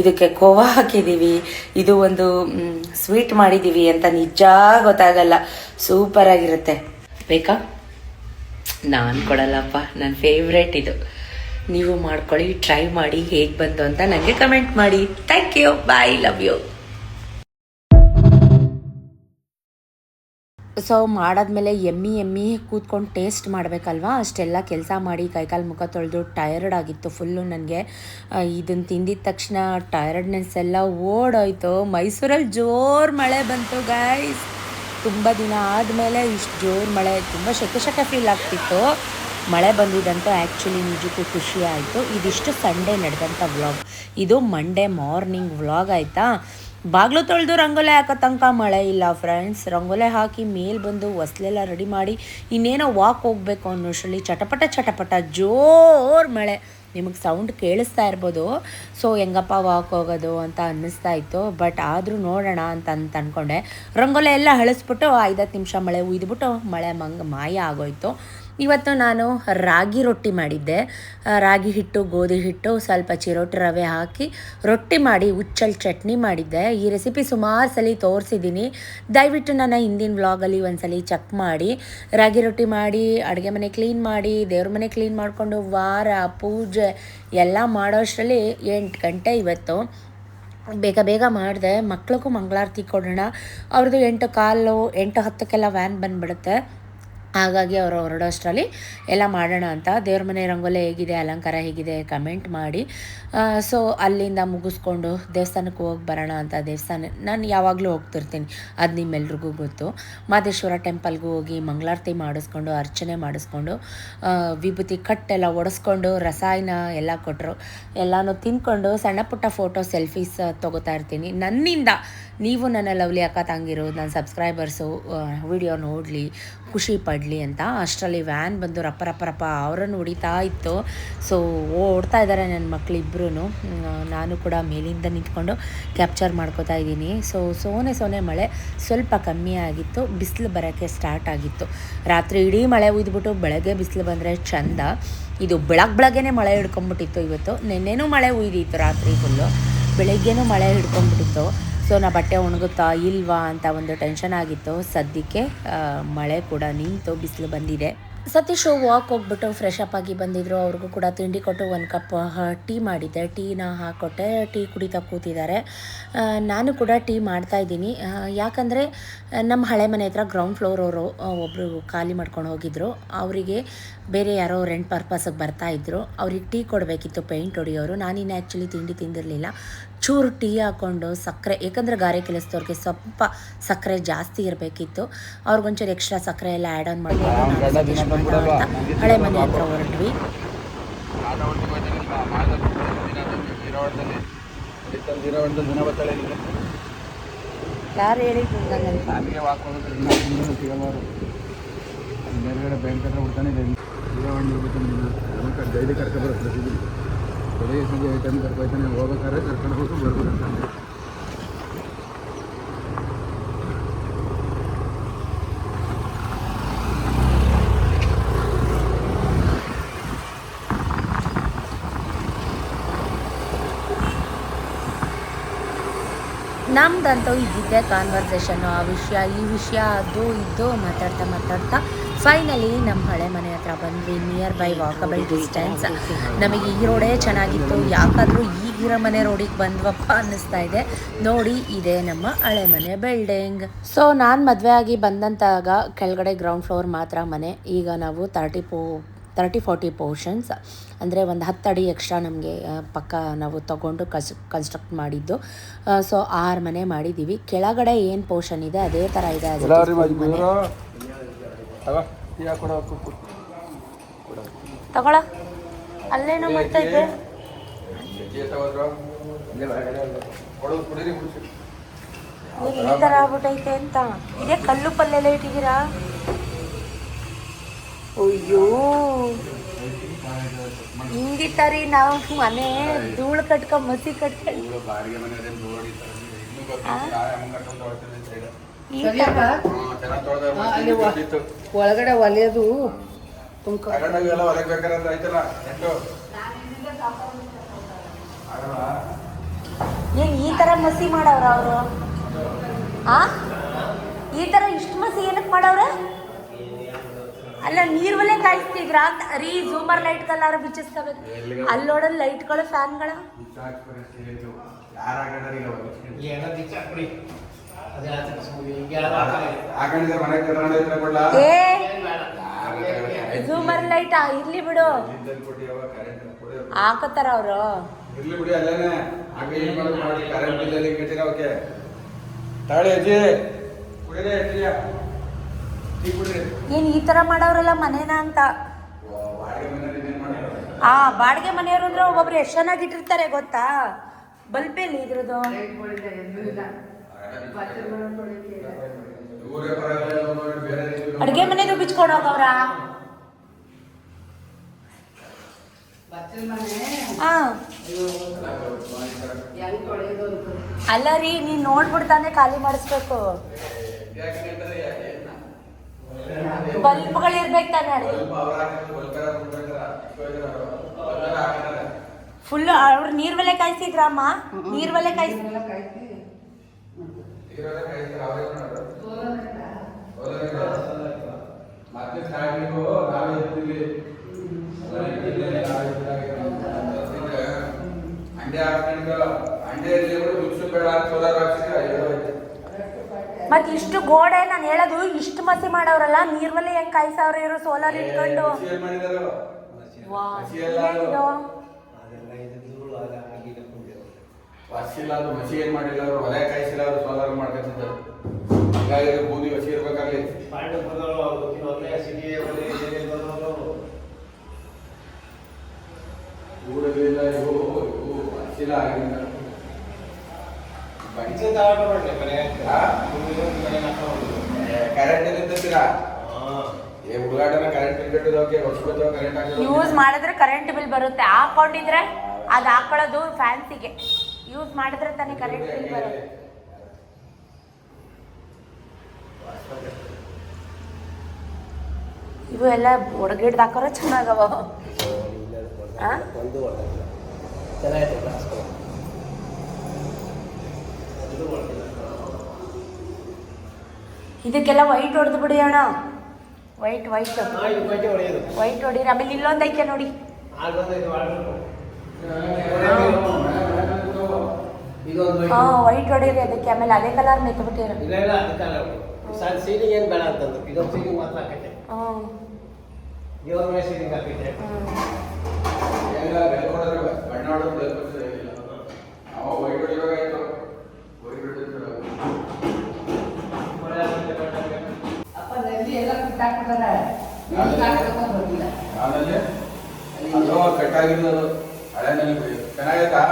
ಇದಕ್ಕೆ ಕೋವಾ ಹಾಕಿದ್ದೀವಿ, ಇದು ಒಂದು ಸ್ವೀಟ್ ಮಾಡಿದ್ದೀವಿ ಅಂತ ನಿಜ ಗೊತ್ತಾಗಲ್ಲ. ಸೂಪರಾಗಿರುತ್ತೆ. ಬೇಕಾ? ನಾನು ಕೊಡಲ್ಲಪ್ಪ, ನನ್ನ ಫೇವ್ರೇಟ್ ಇದು. ನೀವು ಮಾಡ್ಕೊಳ್ಳಿ, ಟ್ರೈ ಮಾಡಿ, ಹೇಗೆ ಬಂತು ಅಂತ ನನಗೆ ಕಮೆಂಟ್ ಮಾಡಿ. Thank you, bye, love you. ಸೊ ಮಾಡಾದ್ಮೇಲೆ ಎಮ್ಮಿ ಕೂತ್ಕೊಂಡು ಟೇಸ್ಟ್ ಮಾಡಬೇಕಲ್ವಾ, ಅಷ್ಟೆಲ್ಲ ಕೆಲಸ ಮಾಡಿ ಕೈಕಾಲು ಮುಖ ತೊಳೆದು ಟಯರ್ಡ್ ಆಗಿತ್ತು ಫುಲ್ಲು ನನಗೆ. ಇದನ್ನು ತಿಂದಿದ ತಕ್ಷಣ ಟಯರ್ಡ್ನೆಸ್ ಎಲ್ಲ ಓಡೋಯ್ತು. ಮೈಸೂರಲ್ಲಿ ಜೋರು ಮಳೆ ಬಂತು ಗೈಸ್. ತುಂಬ ದಿನ ಆದಮೇಲೆ ಇಷ್ಟು ಜೋರು ಮಳೆ, ತುಂಬ ಶೆಕೆ ಫೀಲ್ ಆಗ್ತಿತ್ತು. ಮಳೆ ಬಂದಿದ್ದಂತೂ ಆ್ಯಕ್ಚುಲಿ ನಿಜಕ್ಕೂ ಖುಷಿ ಆಯಿತು. ಇದಿಷ್ಟು ಸಂಡೇ ನಡೆದಂಥ ವ್ಲಾಗ್. ಇದು ಮಂಡೇ ಮಾರ್ನಿಂಗ್ ವ್ಲಾಗ್ ಆಯಿತಾ. ಬಾಗಿಲು ತೊಳೆದು ರಂಗೋಲೆ ಹಾಕೋ ತನಕ ಮಳೆ ಇಲ್ಲ ಫ್ರೆಂಡ್ಸ್. ರಂಗೋಲೆ ಹಾಕಿ ಮೇಲೆ ಬಂದು ಹೊಸ್ಲೆಲ್ಲ ರೆಡಿ ಮಾಡಿ ಇನ್ನೇನೋ ವಾಕ್ ಹೋಗಬೇಕು ಅನ್ನೋಷ್ಟರಲ್ಲಿ ಚಟಪಟ ಜೋರು ಮಳೆ. ನಿಮಗೆ ಸೌಂಡ್ ಕೇಳಿಸ್ತಾ ಇರ್ಬೋದು. ಸೊ ಹೆಂಗಪ್ಪ ವಾಕ್ ಹೋಗೋದು ಅಂತ ಅನ್ನಿಸ್ತಾ ಇತ್ತು. ಬಟ್ ಆದರೂ ನೋಡೋಣ ಅಂತ ಅಂದ್ಕೊಂಡೆ. ರಂಗೋಲೆ ಎಲ್ಲ ಹಳಿಸ್ಬಿಟ್ಟು 5-10 ನಿಮಿಷ ಮಳೆ ಉಯ್ದುಬಿಟ್ಟು ಮಳೆ ಮಾಯ ಆಗೋಯ್ತು. ಇವತ್ತು ನಾನು ರಾಗಿ ರೊಟ್ಟಿ ಮಾಡಿದ್ದೆ. ರಾಗಿ ಹಿಟ್ಟು, ಗೋಧಿ ಹಿಟ್ಟು, ಸ್ವಲ್ಪ ಚಿರೋಟಿ ರವೆ ಹಾಕಿ ರೊಟ್ಟಿ ಮಾಡಿ ಹುಚ್ಚಲ್ಲಿ ಚಟ್ನಿ ಮಾಡಿದ್ದೆ. ಈ ರೆಸಿಪಿ ಸುಮಾರು ಸಲ ತೋರಿಸಿದ್ದೀನಿ. ದಯವಿಟ್ಟು ನನ್ನ ಹಿಂದಿನ ವ್ಲಾಗಲ್ಲಿ ಒಂದ್ಸಲ ಚೆಕ್ ಮಾಡಿ. ರಾಗಿ ರೊಟ್ಟಿ ಮಾಡಿ, ಅಡುಗೆ ಮನೆ ಕ್ಲೀನ್ ಮಾಡಿ, ದೇವ್ರ ಮನೆ ಕ್ಲೀನ್ ಮಾಡಿಕೊಂಡು ವಾರ ಪೂಜೆ ಎಲ್ಲ ಮಾಡೋಷ್ಟರಲ್ಲಿ 8 ಗಂಟೆ ಇವತ್ತು. ಬೇಗ ಮಾಡಿದೆ. ಮಕ್ಳಿಗೂ ಮಂಗಳಾರತಿ ಕೊಡೋಣ. ಅವ್ರದ್ದು 8:15, 8:10 ವ್ಯಾನ್ ಬಂದುಬಿಡುತ್ತೆ. ಹಾಗಾಗಿ ಅವರು ಹೊರಡೋಷ್ಟರಲ್ಲಿ ಎಲ್ಲ ಮಾಡೋಣ ಅಂತ. ದೇವ್ರ ಮನೆ ರಂಗೋಲೆ ಹೇಗಿದೆ, ಅಲಂಕಾರ ಹೇಗಿದೆ ಕಮೆಂಟ್ ಮಾಡಿ. ಸೊ ಅಲ್ಲಿಂದ ಮುಗಿಸ್ಕೊಂಡು ದೇವಸ್ಥಾನಕ್ಕೆ ಹೋಗಿ ಬರೋಣ ಅಂತ. ದೇವಸ್ಥಾನ ನಾನು ಯಾವಾಗಲೂ ಹೋಗ್ತಿರ್ತೀನಿ, ಅದು ನಿಮ್ಮೆಲ್ರಿಗೂ ಗೊತ್ತು. ಮಾದೇಶ್ವರ ಟೆಂಪಲ್ಗೂ ಹೋಗಿ ಮಂಗಳಾರತಿ ಮಾಡಿಸ್ಕೊಂಡು, ಅರ್ಚನೆ ಮಾಡಿಸ್ಕೊಂಡು, ವಿಭೂತಿ ಕಟ್ಟೆಲ್ಲ ಒಡಿಸ್ಕೊಂಡು, ರಸಾಯನ ಎಲ್ಲ ಕೊಟ್ಟರು. ಎಲ್ಲನೂ ತಿಂದ್ಕೊಂಡು ಸಣ್ಣ ಪುಟ್ಟ ಫೋಟೋ ಸೆಲ್ಫೀಸ್ ತೊಗೋತಾ ಇರ್ತೀನಿ. ನನ್ನಿಂದ ನೀವು ನನ್ನ ಲವ್ಲಿ ಅಕ್ಕ ತಂಗಿರು, ನನ್ನ ಸಬ್ಸ್ಕ್ರೈಬರ್ಸು ವಿಡಿಯೋ ನೋಡಲಿ, ಖುಷಿ ಪಡಲಿ ಅಂತ. ಅಷ್ಟರಲ್ಲಿ ವ್ಯಾನ್ ಬಂದು ರಪ್ಪ ಅವರನ್ನು ಹೊಡಿತಾ ಇತ್ತು. ಸೊ ಓಡ್ತಾ ಇದ್ದಾರೆ ನನ್ನ ಮಕ್ಕಳಿಬ್ಬರೂ. ನಾನು ಕೂಡ ಮೇಲಿಂದ ನಿಂತ್ಕೊಂಡು ಕ್ಯಾಪ್ಚರ್ ಮಾಡ್ಕೋತಾ ಇದ್ದೀನಿ. ಸೊ ಸೋನೆ ಮಳೆ ಸ್ವಲ್ಪ ಕಮ್ಮಿ ಆಗಿತ್ತು. ಬಿಸಿಲು ಬರೋಕ್ಕೆ ಸ್ಟಾರ್ಟ್ ಆಗಿತ್ತು. ರಾತ್ರಿ ಇಡೀ ಮಳೆ ಉಯ್ದುಬಿಟ್ಟು ಬೆಳಗ್ಗೆ ಬಿಸಿಲು ಬಂದರೆ ಚಂದ. ಇದು ಬೆಳಗ್ಗೆನೇ ಮಳೆ ಹಿಡ್ಕೊಂಬಿಟ್ಟಿತ್ತು ಇವತ್ತು. ನೆನ್ನೆನೂ ಮಳೆ ಉಯ್ದಿತ್ತು ರಾತ್ರಿ ಫುಲ್ಲು, ಬೆಳಗ್ಗೆನೂ ಮಳೆ ಹಿಡ್ಕೊಂಬಿಟ್ಟಿತ್ತು. ಸೊ ನಾ ಬಟ್ಟೆ ಒಣಗುತ್ತಾ ಇಲ್ವಾ ಅಂತ ಒಂದು ಟೆನ್ಷನ್ ಆಗಿತ್ತು. ಸದ್ಯಕ್ಕೆ ಮಳೆ ಕೂಡ ನಿಂತು ಬಿಸಿಲು ಬಂದಿದೆ. ಸತೀಶು ವಾಕ್ ಹೋಗ್ಬಿಟ್ಟು ಫ್ರೆಶ್ ಅಪ್ ಆಗಿ ಬಂದಿದ್ದರು. ಅವ್ರಿಗೂ ಕೂಡ ತಿಂಡಿ ಕೊಟ್ಟು 1 ಕಪ್ ಟೀ ಮಾಡಿದ್ದೆ. ಟೀನ ಹಾಕ್ಕೊಟ್ಟೆ. ಟೀ ಕುಡಿತಾ ಕೂತಿದ್ದಾರೆ. ನಾನು ಕೂಡ ಟೀ ಮಾಡ್ತಾಯಿದ್ದೀನಿ. ಯಾಕಂದರೆ ನಮ್ಮ ಹಳೆ ಮನೆ ಹತ್ರ ಗ್ರೌಂಡ್ ಫ್ಲೋರ್ ಅವರು ಒಬ್ಬರು ಖಾಲಿ ಮಾಡ್ಕೊಂಡು ಹೋಗಿದ್ದರು. ಅವರಿಗೆ ಬೇರೆ ಯಾರೋ ರೆಂಟ್ ಪರ್ಪಸ್ಗೆ ಬರ್ತಾಯಿದ್ರು. ಅವ್ರಿಗೆ ಟೀ ಕೊಡಬೇಕಿತ್ತು, ಪೇಂಟ್ ಹೊಡಿಯೋರು. ನಾನಿನ್ನು ಆ್ಯಕ್ಚುಲಿ ತಿಂಡಿ ತಿಂದಿರಲಿಲ್ಲ. ಚೂರು ಟೀ ಹಾಕ್ಕೊಂಡು ಸಕ್ಕರೆ, ಯಾಕಂದರೆ ಗಾರೆ ಕೆಲಸದವ್ರಿಗೆ ಸ್ವಲ್ಪ ಸಕ್ಕರೆ ಜಾಸ್ತಿ ಇರಬೇಕಿತ್ತು. ಅವ್ರಿಗೊಂಚೂರು ಎಕ್ಸ್ಟ್ರಾ ಸಕ್ಕರೆ ಎಲ್ಲ ಆ್ಯಡ್ ಆನ್ ಮಾಡ್ಕೊಂಡು ಹಳೆ ಮನೆ ಹತ್ರ ಹೊರಟ್ವಿ. ಯಾರು ಹೇಳಿದ್ದು ಮೇಲ್ಗಡೆ ಬ್ಯಾಂಕ್ ಹತ್ರ ಬಿಡ್ತಾನೆ ಡೈಲಿ ಕರ್ಕೊಂಡು ಬರುತ್ತೆ. ಬೆಳಿಗ್ಗೆ ಸಂಜೆ 8 ಟೈಮ್ ಕರ್ಕೊಯ್ತಾನೆ. ಹೋಗ್ಬೇಕಾದ್ರೆ ಕರ್ಕೊಂಡು ಹೋಗಿ ಬರ್ಬೇಕಂತ. ನಮ್ದಂತೂ ಇದ್ದಿದ್ದೆ ಕಾನ್ವರ್ಸೇಷನ್ನು. ಆ ವಿಷಯ ಈ ವಿಷಯ ಅದು ಇದು ಮಾತಾಡ್ತಾ ಫೈನಲಿ ನಮ್ಮ ಹಳೆ ಮನೆ ಹತ್ರ ಬಂದ್ವಿ. Near by walkable distance. ನಮಗೆ ಈ ರೋಡೇ ಚೆನ್ನಾಗಿತ್ತು, ಯಾಕಾದರೂ ಈಗಿರೋ ಮನೆ ರೋಡಿಗೆ ಬಂದ್ವಪ್ಪ ಅನ್ನಿಸ್ತಾ ಇದೆ. ನೋಡಿ, ಇದೇ ನಮ್ಮ ಹಳೆ ಮನೆ ಬಿಲ್ಡಿಂಗ್. ಸೊ ನಾನು ಮದುವೆ ಆಗಿ ಬಂದಂತಾಗ ಕೆಳಗಡೆ ಗ್ರೌಂಡ್ ಫ್ಲೋರ್ ಮಾತ್ರ ಮನೆ. ಈಗ ನಾವು 30-40 ಪೋರ್ಷನ್ಸ್ ಅಂದರೆ ಒಂದು 10 ಅಡಿ ಎಕ್ಸ್ಟ್ರಾ ನಮಗೆ ಪಕ್ಕ ನಾವು ತಗೊಂಡು ಕನ್ಸ್ಟ್ರಕ್ಟ್ ಮಾಡಿದ್ದು. ಸೊ 6 ಮನೆ ಮಾಡಿದ್ದೀವಿ. ಕೆಳಗಡೆ ಏನು ಪೋರ್ಷನ್ ಇದೆ ಅದೇ ಥರ ಇದೆ. ತಗೊಳ ಅಲ್ಲೇನೋ ಮಾಡ್ತಾ ಇದ್ದೆ. ಈ ಥರ ಆಗ್ಬಿಟ್ಟೈತೆ ಅಂತ. ಇದೇ ಕಲ್ಲು ಪಲ್ಲೆಲ್ಲ ಇಟ್ಟಿದ್ದೀರಾ? ಅಯ್ಯೋ ಹಿಂಗಿತ್ತಾರಿ ನಾವು ಮನೆ ಧೂಳು ಕಟ್ಕೊಂಡ್ ಮಸಿ ಕಟ್ಕೊಂಡು ಒಳಗಡೆ ಒಲೆಯೋದು ಏನ್ ಈ ತರ ಮಸಿ ಮಾಡವ್ರ ಅವರು? ಆ ಈ ತರ ಇಷ್ಟು ಮಸಿ ಏನಕ್ಕೆ ಮಾಡವ್ರ? ಅಲ್ಲ ನೀರ್ವಲ್ಲೇ ಕಾಯಿಸ್ತಿದ್ರ ರೀ? ಝೂಮರ್ ಲೈಟ್ ಕಲ್ಲಾರು ಬಿಚ್ಚಿಸ್ಕೋಬೇಕು. ಅಲ್ಲಿ ನೋಡೋದು ಲೈಟ್ಗಳು, ಫ್ಯಾನ್ಗಳು. ಝೂಮರ್ ಲೈಟ್ ಇರ್ಲಿ ಬಿಡು, ಹಾಕತ್ತಾರ ಅವರು. ಇರ್ಲಿ ಬಿಡಿ, ಅಲ್ಲೇನೆ ಕರೆಂಟ್ ಬಿಲ್ ಕಟ್ಟಿರ. ಓಕೆ ತಾಳಿ ಅಜ್ಜಿ ಕುಡಿರಿ, ಟೀ ಕುಡಿರಿ. ಏನ್ ಈ ತರ ಮಾಡವ್ರಲ್ಲ ಮನೇನ ಅಂತ. ಬಾಡಿಗೆ ಮನೆಯವರು ಅಂದ್ರೆ ಒಬ್ಬೊಬ್ರು ಎಷ್ಟು ಚೆನ್ನಾಗಿ ಇಟ್ಟಿರ್ತಾರೆ ಗೊತ್ತಾ? ಬಲ್ಪೇಲಿ ಇದ್ರದ್ದು. ಅಡ್ಗೆ ಮನೆದು ಬಿಚ್ಕೊಂಡು ಹೋಗವ್ರ. ಅಲ್ಲ ರೀ, ನೀನ್ ನೋಡ್ಬಿಡ್ತಾನೆ ಖಾಲಿ ಮಾಡಿಸ್ಬೇಕು. ಬಲ್ಪ್ಗಳು ಇರ್ಬೇಕು ತಾನೆ. ಫುಲ್ ಅವ್ರು ನೀರ್ವಲ್ಲೇ ಕಾಯಿಸಿದ್ರಮ್ಮ? ನೀರ್ವಲ್ಲೇ ಕಾಯಿಸಿ ಮತ್ ಇಷ್ಟು ಗೋಡೆ, ನಾನು ಹೇಳೋದು ಇಷ್ಟು ಮಸಿ ಮಾಡವ್ರಲ್ಲ, ನೀರ್ವಲ್ಲೇ ಹೆಂಗ್ ಕಾಯಿಸವ್ರ ಇವರು ಸೋಲಾರ್ ಇಟ್ಕೊಂಡು? ಮಸಿ ಏನ್ ಮಾಡಿಲ್ಲ ಅವರು, ಒಲೆ ಕಾಯಿಸಿಲ್ಲ ಅವರು, ಸೋಲಾರ್ ಮಾಡ್ಕೊತಿದ್ದರು. ಹೀಗಾಗಿ ಬೂದಿ ಹಸಿ ಇರ್ಬೇಕಾಗ್ಲಿ. ಊರಲ್ಲಿಲ್ಲ ಇವು ಹಸಿಲ ಆಗಿಲ್ಲ. ಕರೆಂಟ್ ಎಲ್ಲಿದ್ದೀರಾ? ಹುಡುಗಾಟನ ಕರೆಂಟ್ ಬಿಲ್ ಕಟ್ಟಿದೋಕೆ ವರ್ಷ ಕರೆಂಟ್ ಯೂಸ್ ಮಾಡಿದ್ರೆ ಕರೆಂಟ್ ಬಿಲ್ ಬರುತ್ತೆ. ಹಾಕೊಂಡಿದ್ರೆ ಅದು ಹಾಕೊಳ್ಳೋದು ಫ್ಯಾನ್ಸಿಗೆ. ಯೂಸ್ ಮಾಡಿದ್ರೆ ತಾನೇ ಕರೆಂಟ್ ಬಿಲ್ ಬರುತ್ತೆ. ಇವು ಎಲ್ಲ ಒಡಗಿಡ್ದು ಹಾಕೋರ ಚೆನ್ನಾಗವ. ಇದಕ್ಕೆಲ್ಲ ವೈಟ್ ಹೊಡೆದು ಬಿಡಿ ಅಣ್ಣ. ವೈಟ್ ಹೊಡೀರಿ. ಆಮೇಲೆ ಇಲ್ಲೊಂದು ಐತೆ ನೋಡಿ. ವೈಟ್ ಹೊಡೀರಿ ಅದಕ್ಕೆ. ಆಮೇಲೆ ಅದೇ ಕಲರ್ ಮೆತ್ತಬಿಟ್ಟಿರ. ಸೀಲಿಂಗ್ ಏನು ಬೇಡ ಅಂತಂದು ಇದೊಂದು ಸೀಲಿಂಗ್ ಮಾತ್ರ ಹಾಕೈತೆ. ದೇವರ ಸೀಲಿಂಗ್ ಹಾಕೈತೆ. ಕಟ್ಟಾಗಿದ್ದು ಹಳೆ ನಲ್ಲಿ ಚೆನ್ನಾಗೈತಾ?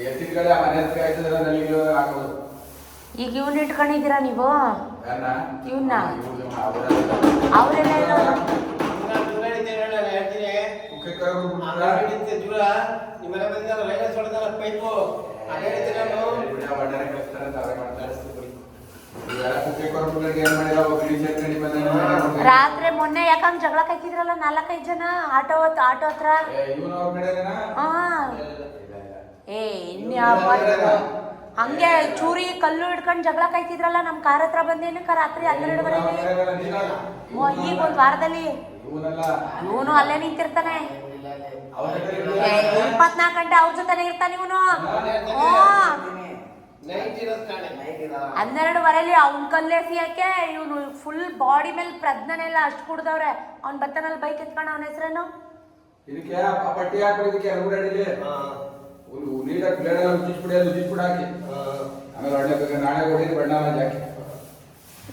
ಎತ್ತಿನ ಕಡೆ ಮನೆ ಹತ್ರ ಆಯ್ತದ ನಲ್ಲಿಗೆ ಹಾಕೋದು. ಈಗ ಇವ್ನ ಇಟ್ಕೊಂಡಿದ್ದೀರಾ ನೀವು? ಇವನ್ನ ಅವರೆಲ್ಲ ರಾತ್ರಿ ಮೊನ್ನೆ ಯಾಕಂಗ್ ಜಗಳ ಕೈತಿದ್ರಲ್ಲ 4-5 ಜನ ಆಟೋ ಹತ್ರ. ಹಂಗೆ ಚೂರಿ ಕಲ್ಲು ಹಿಡ್ಕೊಂಡು ಜಗಳ ಕಾಯ್ತಿದ್ರಲ್ಲ ನಮ್ಮ ಕಾರ್ ಹತ್ರ ಬಂದೇನಕ್ಕ ರಾತ್ರಿ 12:30. ಈಗ ಒಂದು ವಾರದಲ್ಲಿ ಇವನು ಅಲ್ಲೇ ನಿಂತಿರ್ತಾನೆ. 24 ಗಂಟೆ ಅವ್ರ ಜೊತೆನೆ ಇರ್ತಾನೆ ಇವನು. 12:30 ಅವ್ನ ಕಲ್ಲೇಸಿಯಕ್ಕೆ ಇವನು ಫುಲ್ ಬಾಡಿ ಮೇಲೆ ಪ್ರಜ್ಞನೆಲ್ಲ ಅಷ್ಟು ಕುಡ್ದವ್ರೆ. ಅವ್ನ್ ಬತ್ತನಲ್ಲಿ ಬೈಕ್ ಎತ್ಕೊಂಡು ಅವನ ಹೆಸರೇನು?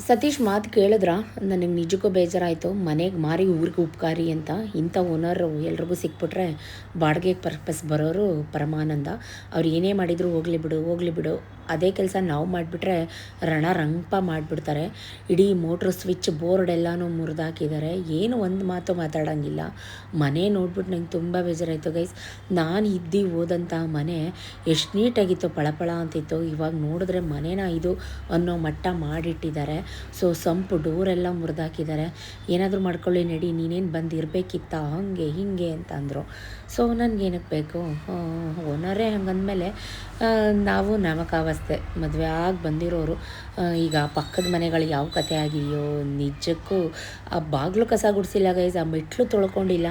ಸತೀಶ್ ಮಾತು ಕೇಳಿದ್ರ ನನಗೆ ನಿಜಕ್ಕೂ ಬೇಜಾರಾಯಿತು. ಮನೆಗೆ ಮಾರಿ ಊರಿಗೆ ಉಪಕಾರಿ ಅಂತ ಇಂಥ ಓನರು ಎಲ್ರಿಗೂ ಸಿಕ್ಬಿಟ್ರೆ ಬಾಡಿಗೆ ಪರ್ಪಸ್ ಬರೋರು ಪರಮಾನಂದ. ಅವ್ರು ಏನೇ ಮಾಡಿದರೂ ಹೋಗಲಿ ಬಿಡು ಅದೇ ಕೆಲಸ ನಾವು ಮಾಡಿಬಿಟ್ರೆ ರಂಪ ಮಾಡಿಬಿಡ್ತಾರೆ. ಇಡೀ ಮೋಟ್ರ್ ಸ್ವಿಚ್ ಬೋರ್ಡ್ ಎಲ್ಲನೂ ಮುರಿದಾಕಿದ್ದಾರೆ. ಏನು ಒಂದು ಮಾತು ಮಾತಾಡೋಂಗಿಲ್ಲ. ಮನೆ ನೋಡ್ಬಿಟ್ಟು ನಂಗೆ ತುಂಬ ಬೇಜಾರಾಯಿತು ಗೈಸ್. ನಾನು ಓದಂಥ ಮನೆ ಎಷ್ಟು ನೀಟಾಗಿತ್ತು, ಪಳಪಳ ಅಂತಿತ್ತು. ಇವಾಗ ನೋಡಿದ್ರೆ ಮನೇನ ಇದು ಅನ್ನೋ ಮಟ್ಟ ಮಾಡಿಟ್ಟಿದ್ದಾರೆ. ಸೊ ಸಂಪು ಡೋರೆಲ್ಲ ಮುರಿದಾಕಿದ್ದಾರೆ. ಏನಾದರೂ ಮಾಡ್ಕೊಳ್ಳಿ ನಡಿ, ನೀನೇನು ಬಂದಿರಬೇಕಿತ್ತ ಹಾಗೆ ಹೀಗೆ ಅಂತ ಅಂದರು. ಸೊ ನನಗೇನಕ್ಕೆ ಬೇಕು, ಓನರೇ ಹಂಗಂದಮೇಲೆ ನಾವು ನಮಕಾವಸ್ಥೆ ಮದುವೆ ಆಗಿ ಬಂದಿರೋರು. ಈಗ ಪಕ್ಕದ ಮನೆಗಳು ಯಾವ ಕತೆ ಆಗಿದೆಯೋ ನಿಜಕ್ಕೂ. ಆ ಬಾಗಿಲು ಕಸ ಗುಡಿಸಿಲ್ಲ ಗೈಸ್, ಆ ಮೆಟ್ಲು ತೊಳ್ಕೊಂಡಿಲ್ಲ.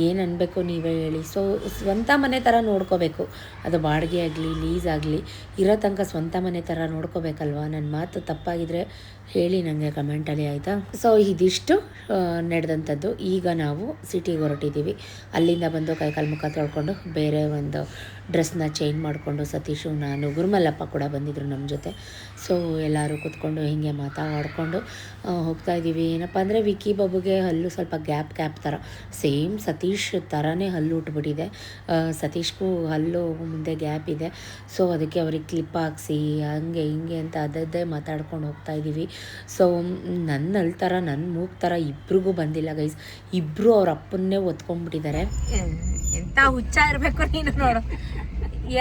ಏನು ಅನ್ಬೇಕು ನೀವೇ ಹೇಳಿ. ಸೊ ಸ್ವಂತ ಮನೆ ಥರ ನೋಡ್ಕೋಬೇಕು. ಅದು ಬಾಡಿಗೆ ಆಗಲಿ ಲೀಸ್ ಆಗಲಿ ಇರೋ ತನಕ ಸ್ವಂತ ಮನೆ ಥರ ನೋಡ್ಕೋಬೇಕಲ್ವ. ನನ್ನ ಮಾತು ತಪ್ಪಾಗಿದ್ರೆ ಹೇಳಿ ನನಗೆ ಕಮೆಂಟಲ್ಲಿ, ಆಯಿತಾ. ಸೊ ಇದಿಷ್ಟು ನಡೆದಂಥದ್ದು. ಈಗ ನಾವು ಸಿಟಿಗೆ ಹೊರಟಿದ್ದೀವಿ. ಅಲ್ಲಿಂದ ಬಂದು ಕೈಕಾಲು ಮುಖ ತೊಳ್ಕೊಂಡು ಬೇರೆ ಒಂದು ಡ್ರೆಸ್ನ ಚೇಂಜ್ ಮಾಡಿಕೊಂಡು ಸತೀಶು ನಾನು ಗುರುಮಲ್ಲಪ್ಪ ಕೂಡ ಬಂದಿದ್ದರು ನಮ್ಮ ಜೊತೆ. ಸೊ ಎಲ್ಲರೂ ಕೂತ್ಕೊಂಡು ಹೀಗೆ ಮಾತಾಡ್ಕೊಂಡು ಹೋಗ್ತಾಯಿದ್ದೀವಿ. ಏನಪ್ಪ ಅಂದರೆ ವಿಕ್ಕಿ ಬಾಬುಗೆ ಹಲ್ಲು ಸ್ವಲ್ಪ ಗ್ಯಾಪ್ ಥರ, ಸೇಮ್ ಸತೀಶ್ ಥರನೇ ಹಲ್ಲು ಉಟ್ಬಿಟ್ಟಿದೆ. ಸತೀಶ್ಗೂ ಹಲ್ಲು ಮುಂದೆ ಗ್ಯಾಪ್ ಇದೆ. ಸೊ ಅದಕ್ಕೆ ಅವ್ರಿಗೆ ಕ್ಲಿಪ್ ಹಾಕ್ಸಿ ಹಂಗೆ ಹಿಂಗೆ ಅಂತ ಅದದ್ದೇ ಮಾತಾಡ್ಕೊಂಡು ಹೋಗ್ತಾಯಿದ್ದೀವಿ. ಸೊ ನನ್ನ ಹಲ್ಲು ಥರ ನನ್ನ ಮೂಗು ಥರ ಇಬ್ರಿಗೂ ಬಂದಿಲ್ಲ ಗೈಸ್. ಇಬ್ಬರು ಅವ್ರ ಅಪ್ಪನ್ನೇ ಒತ್ಕೊಂಡ್ಬಿಟ್ಟಿದ್ದಾರೆ. ಎಂತ ಹುಚ್ಚ ಇರಬೇಕು ನೀನು ನೋಡು.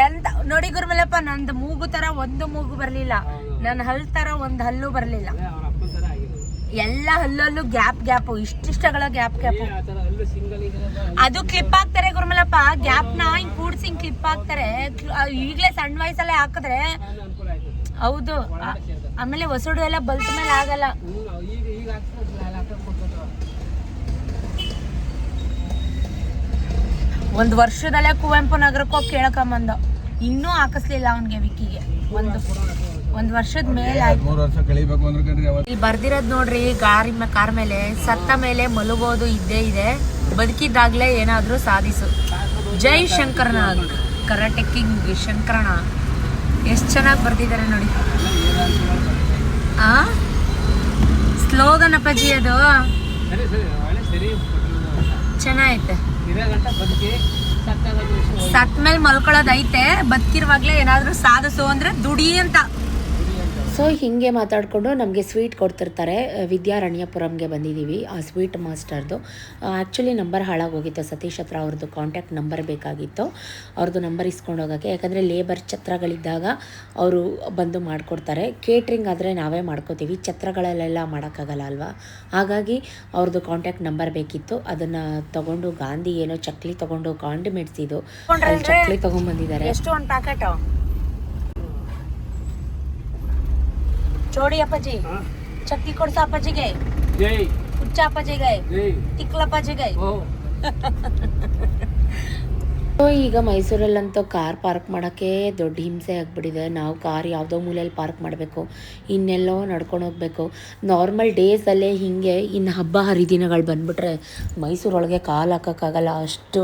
ಎಂತ ನೋಡಿ ಗುರುಮಲ್ಲಪ್ಪ, ನಂದು ಮೂಗು ಥರ ಒಂದು ಮೂಗು ಬರಲಿಲ್ಲ, ನನ್ನ ಹಲ್ಲು ಥರ ಒಂದು ಹಲ್ಲು ಬರಲಿಲ್ಲ. ಎಲ್ಲ ಹಲ್ಲಲ್ಲೂ ಗ್ಯಾಪ್ ಇಷ್ಟಿಷ್ಟಗಳ ಗ್ಯಾಪ್. ಅದು ಕ್ಲಿಪ್ ಹಾಕ್ತಾರೆ ಗುರುಮಲ್ಲಪ್ಪ, ಗ್ಯಾಪ್ನ ಹಿಂಗೆ ಕೂಡ್ಸಿ ಹಿಂಗೆ ಕ್ಲಿಪ್ ಹಾಕ್ತಾರೆ. ಈಗಲೇ ಸಣ್ಣ ವಯಸ್ಸಲ್ಲೇ ಹಾಕಿದ್ರೆ ಹೌದು. ಆಮೇಲೆ ಹೊಸಡು ಎಲ್ಲ ಬಲ್ತ ಮೇಲೆ ಆಗಲ್ಲ. ಒಂದು ವರ್ಷದಲ್ಲೇ ಕುವೆಂಪು ನಗರಕ್ಕೆ ಹೋಗಿ ಕೇಳ್ಕೊಂಬಂದ, ಇನ್ನೂ ಹಾಕಿಸ್ಲಿಲ್ಲ ಅವನಿಗೆ ವಿಕ್ಕಿಗೆ. ಒಂದು ವರ್ಷದ ಮೇಲೆ ಇಲ್ಲಿ ಬರ್ದಿರೋದು ನೋಡ್ರಿ. ಕಾರ್ ಮೇಲೆ ಸತ್ತ ಮೇಲೆ ಮಲಗೋದು ಇದ್ದೇ ಇದೆ, ಬದುಕಿದ್ದಾಗಲೇ ಏನಾದರೂ ಸಾಧಿಸು. ಜೈ ಶಂಕರನಾಗ್, ಕರಾಟೆ ಕಿಂಗ್ ಶಂಕರಣ. ಎಷ್ಟು ಚೆನ್ನಾಗಿ ಬರ್ದಿದ್ದಾರೆ ನೋಡಿ. ಸ್ಲೋಗನ್ ಅಪ್ಪಾಜಿ, ಅದು ಚೆನ್ನಾಗೈತೆ. ಸತ್ ಮೇಲೆ ಮಲ್ಕೊಳ್ಳೋದೈತೆ, ಬದುಕಿರುವಾಗಲೇ ಏನಾದರೂ ಸಾಧಿಸು ಅಂದರೆ ದುಡಿ ಅಂತ. ಸೊ ಹೀಗೆ ಮಾತಾಡಿಕೊಂಡು ನಮಗೆ ಸ್ವೀಟ್ ಕೊಡ್ತಿರ್ತಾರೆ. ವಿದ್ಯಾರಣ್ಯಪುರಂಗೆ ಬಂದಿದ್ದೀವಿ. ಆ ಸ್ವೀಟ್ ಮಾಸ್ಟರ್ದು ಆ್ಯಕ್ಚುಲಿ ನಂಬರ್ ಹಾಳಾಗೋಗಿತ್ತು. ಸತೀಶ್ ಹತ್ರ ಅವ್ರದ್ದು ಕಾಂಟ್ಯಾಕ್ಟ್ ನಂಬರ್ ಬೇಕಾಗಿತ್ತು. ಅವ್ರದ್ದು ನಂಬರ್ ಇಸ್ಕೊಂಡು ಹೋಗೋಕ್ಕೆ. ಯಾಕಂದರೆ ಲೇಬರ್ ಛತ್ರಗಳಿದ್ದಾಗ ಅವರು ಬಂದು ಮಾಡಿಕೊಡ್ತಾರೆ. ಕೇಟ್ರಿಂಗ್ ಆದರೆ ನಾವೇ ಮಾಡ್ಕೋತೀವಿ, ಛತ್ರಗಳಲ್ಲೆಲ್ಲ ಮಾಡೋಕ್ಕಾಗಲ್ಲ ಅಲ್ವಾ. ಹಾಗಾಗಿ ಅವ್ರದ್ದು ಕಾಂಟ್ಯಾಕ್ಟ್ ನಂಬರ್ ಬೇಕಿತ್ತು. ಅದನ್ನು ತೊಗೊಂಡು ಗಾಂಧಿ ಏನೋ ಚಕ್ಲಿ ತೊಗೊಂಡು ಕಾಂಡಿಮೆಂಟ್ಸ್ ಇದು ಚಕ್ಲಿ ತೊಗೊಂಡ್ಬಂದಿದ್ದಾರೆ. ಎಷ್ಟು ಒಂದು ಪ್ಯಾಕೆಟ್ ಚೋಡಿ ಅಪ್ಪಾಜಿ, ಚಕ್ಲಿ ಕೊಡ್ಸ ಅಪ್ಪಾಜಿಗೆ, ಹುಚ್ಚ ಅಪ್ಪಾಜಿಗೆ, ತಿಕ್ಲಪ್ಪಾಜಿಗೆ. ಈಗ ಮೈಸೂರಲ್ಲಂತೂ ಕಾರ್ ಪಾರ್ಕ್ ಮಾಡೋಕ್ಕೆ ದೊಡ್ಡ ಹಿಂಸೆ ಆಗಿಬಿಟ್ಟಿದೆ. ನಾವು ಕಾರ್ ಯಾವುದೋ ಮೂಲೆಯಲ್ಲಿ ಪಾರ್ಕ್ ಮಾಡಬೇಕು, ಇನ್ನೆಲ್ಲೋ ನಡ್ಕೊಂಡು ಹೋಗಬೇಕು. ನಾರ್ಮಲ್ ಡೇಸಲ್ಲೇ ಹೀಗೆ, ಇನ್ನು ಹಬ್ಬ ಹರಿದಿನಗಳು ಬಂದುಬಿಟ್ರೆ ಮೈಸೂರೊಳಗೆ ಕಾಲು ಹಾಕೋಕ್ಕಾಗಲ್ಲ. ಅಷ್ಟು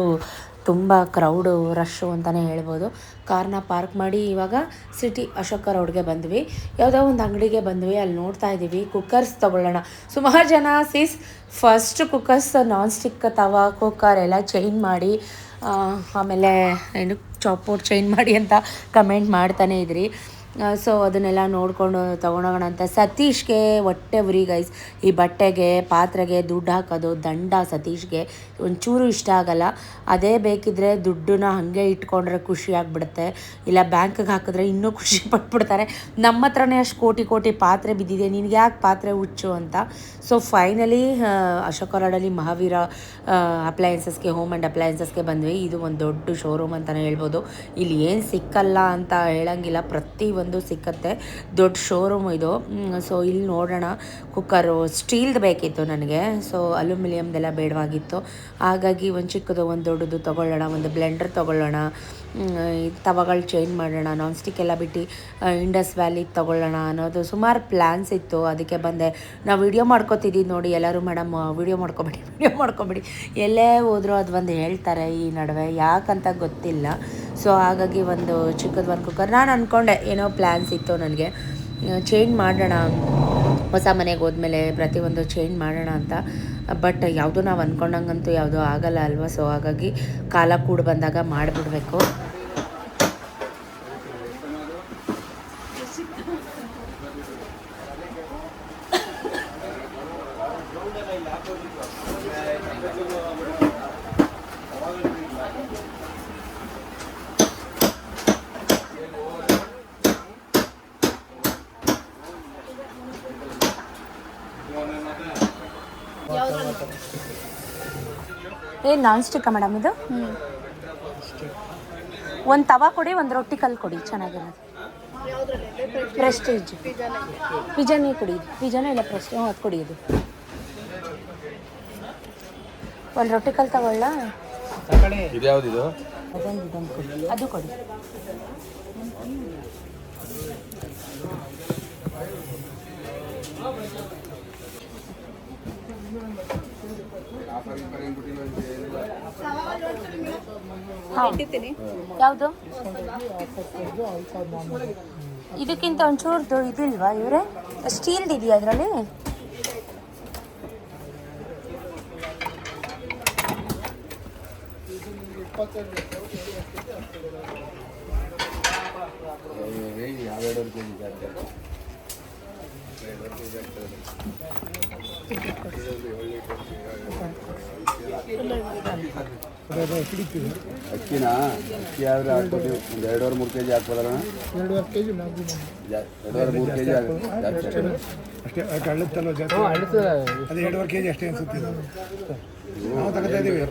ತುಂಬ ಕ್ರೌಡು, ರಶ್ಶು ಅಂತಲೇ ಹೇಳ್ಬೋದು. ಕಾರ್ನ ಪಾರ್ಕ್ ಮಾಡಿ ಇವಾಗ ಸಿಟಿ ಅಶೋಕ ರೋಡ್ಗೆ ಬಂದ್ವಿ. ಯಾವುದೋ ಒಂದು ಅಂಗಡಿಗೆ ಬಂದ್ವಿ. ಅಲ್ಲಿ ನೋಡ್ತಾ ಇದ್ದೀವಿ ಕುಕ್ಕರ್ಸ್ ತೊಗೊಳ್ಳೋಣ. ಸುಮಾರು ಜನ ಫಸ್ಟ್ ಕುಕ್ಕರ್ಸ್ ನಾನ್ ಸ್ಟಿಕ್ ತವಾ ಕುಕ್ಕರ್ ಎಲ್ಲ ಚೇಂಜ್ ಮಾಡಿ, ಆಮೇಲೆ ಏನು ಚಾಪೋಟ್ ಚೇಂಜ್ ಮಾಡಿ ಅಂತ ಕಮೆಂಟ್ ಮಾಡ್ತಾನೆ ಇದ್ರಿ. ಸೊ ಅದನ್ನೆಲ್ಲ ನೋಡಿಕೊಂಡು ತೊಗೊಂಡೋಗೋಣ ಅಂತ. ಸತೀಶ್ಗೆ ಹೊಟ್ಟೆ ಉರಿ ಗೈಸ್. ಈ ಬಟ್ಟೆಗೆ ಪಾತ್ರೆಗೆ ದುಡ್ಡು ಹಾಕೋದು ದಂಡ ಸತೀಶ್ಗೆ ಒಂಚೂರು ಇಷ್ಟ ಆಗಲ್ಲ. ಅದೇ ಬೇಕಿದ್ರೆ ದುಡ್ಡನ್ನ ಹಾಗೆ ಇಟ್ಕೊಂಡ್ರೆ ಖುಷಿ ಆಗಿಬಿಡುತ್ತೆ, ಇಲ್ಲ ಬ್ಯಾಂಕಿಗೆ ಹಾಕಿದ್ರೆ ಇನ್ನೂ ಖುಷಿ ಪಟ್ಬಿಡ್ತಾರೆ. ನಮ್ಮ ಹತ್ರನೇ ಅಷ್ಟು ಕೋಟಿ ಪಾತ್ರೆ ಬಿದ್ದಿದೆ, ನಿನಗೆ ಯಾಕೆ ಪಾತ್ರೆ ಹುಚ್ಚು ಅಂತ. ಸೊ ಫೈನಲಿ ಅಶೋಕ ರೋಡಲ್ಲಿ ಮಹಾವೀರ ಅಪ್ಲಯನ್ಸಸ್ಗೆ, ಹೋಮ್ ಆ್ಯಂಡ್ ಅಪ್ಲಯನ್ಸಸ್ಗೆ ಬಂದ್ವಿ. ಇದು ಒಂದು ದೊಡ್ಡ ಶೋರೂಮ್ ಅಂತಲೇ ಹೇಳ್ಬೋದು. ಇಲ್ಲಿ ಏನು ಸಿಕ್ಕಲ್ಲ ಅಂತ ಹೇಳೋಂಗಿಲ್ಲ, ಪ್ರತಿಯೊಂದು ಸಿಕ್ಕತ್ತೆ. ದೊಡ್ಡ ಶೋರೂಮ್ ಇದು. ಸೊ ಇಲ್ಲಿ ನೋಡೋಣ. ಕುಕ್ಕರು ಸ್ಟೀಲ್ದು ಬೇಕಿತ್ತು ನನಗೆ. ಸೊ ಅಲ್ಯೂಮಿನಿಯಮ್ದೆಲ್ಲ ಬೇಡವಾಗಿತ್ತು. ಹಾಗಾಗಿ ಒಂದು ಚಿಕ್ಕದು ಒಂದು ದೊಡ್ಡದು ತೊಗೊಳ್ಳೋಣ, ಒಂದು ಬ್ಲೆಂಡರ್ ತೊಗೊಳ್ಳೋಣ, ತವಗಳು ಚೇಂಜ್ ಮಾಡೋಣ, ನಾನ್ ಸ್ಟಿಕ್ ಎಲ್ಲ ಬಿಟ್ಟು ಇಂಡಸ್ ವ್ಯಾಲಿ ತೊಗೊಳ್ಳೋಣ ಅನ್ನೋದು ಸುಮಾರು ಪ್ಲ್ಯಾನ್ಸ್ ಇತ್ತು. ಅದಕ್ಕೆ ಬಂದೆ. ನಾವು ವಿಡಿಯೋ ಮಾಡ್ಕೋತಿದ್ದೀವಿ ನೋಡಿ ಎಲ್ಲರೂ, ಮೇಡಮ್ ವಿಡಿಯೋ ಮಾಡ್ಕೊಬೇಡಿ ಎಲ್ಲೇ ಹೋದರೂ ಅದು ಒಂದು ಹೇಳ್ತಾರೆ ಈ ನಡುವೆ, ಯಾಕಂತ ಗೊತ್ತಿಲ್ಲ. ಸೊ ಹಾಗಾಗಿ ಒಂದು ಚಿಕ್ಕದು ಒಂದು ಕುಕ್ಕರ್ ನಾನು ಅಂದ್ಕೊಂಡೆ, ಏನೋ ಪ್ಲ್ಯಾನ್ಸ್ ಇತ್ತು ನನಗೆ ಚೇಂಜ್ ಮಾಡೋಣ ಹೊಸ ಮನೆಗೆ ಹೋದ್ಮೇಲೆ ಪ್ರತಿಯೊಂದು ಚೇಂಜ್ ಮಾಡೋಣ ಅಂತ. ಬಟ್ ಯಾವುದೂ ನಾವು ಅಂದ್ಕೊಂಡಂಗಂತೂ ಯಾವುದೂ ಆಗಲ್ಲ ಅಲ್ವಾ. ಸೊ ಹಾಗಾಗಿ ಕಾಲ ಕೂಡಿ ಬಂದಾಗ ಮಾಡಿಬಿಡ್ಬೇಕು. ಏನು ನಾನ್ ಸ್ಟಿಕ್ಕ ಮೇಡಮ್ ಇದು? ಒಂದು ತವಾ ಕೊಡಿ, ಒಂದು ರೊಟ್ಟಿ ಕಲ್ಲು ಕೊಡಿ, ಚೆನ್ನಾಗಿರೋದು. ಪ್ರೆಸ್ಟೀಜ್ ಪಿಜಾನೇ ಕೊಡಿ. ಪಿಜಾನೇ ಇಲ್ಲ ಪ್ರೆಸ್ಟೀಜ್, ಅದು ಕೊಡಿ. ಇದು ಒಂದು ರೊಟ್ಟಿ ಕಲ್ಲು ತಗೊಳ್ಳ. ಇದು ಯಾವುದಿದು? ಇದೊಂದು ಕೊಡಿ, ಅದು ಕೊಡಿ. ಯಾವುದು? ಇದಕ್ಕಿಂತ ಒಂಚೂರ್ದು ಇದಿಲ್ವಾ ಇವರೇ? ಸ್ಟೀಲ್ದು ಇದೆಯಾ ಅದರಲ್ಲಿ? ಅಕ್ಕಿನ ಅಕ್ಕಿ ಆದರೆ ಹಾಕ್ಕೊತೀವಿ. ಒಂದು 2.5-3 kg ಹಾಕ್ಬೋದಲ್ಲ? 2.5 kg 2.5-3 kg ಅಷ್ಟೇ. ಅಳ್ಳುತ್ತಲ್ಲ ಜಾಸ್ತಿ, ಅದು 2.5 kg ಅಷ್ಟೇ ಅನ್ಸುತ್ತೆ. ನಾವು ತಗೋತಾ ಇದ್ದೀವಿ,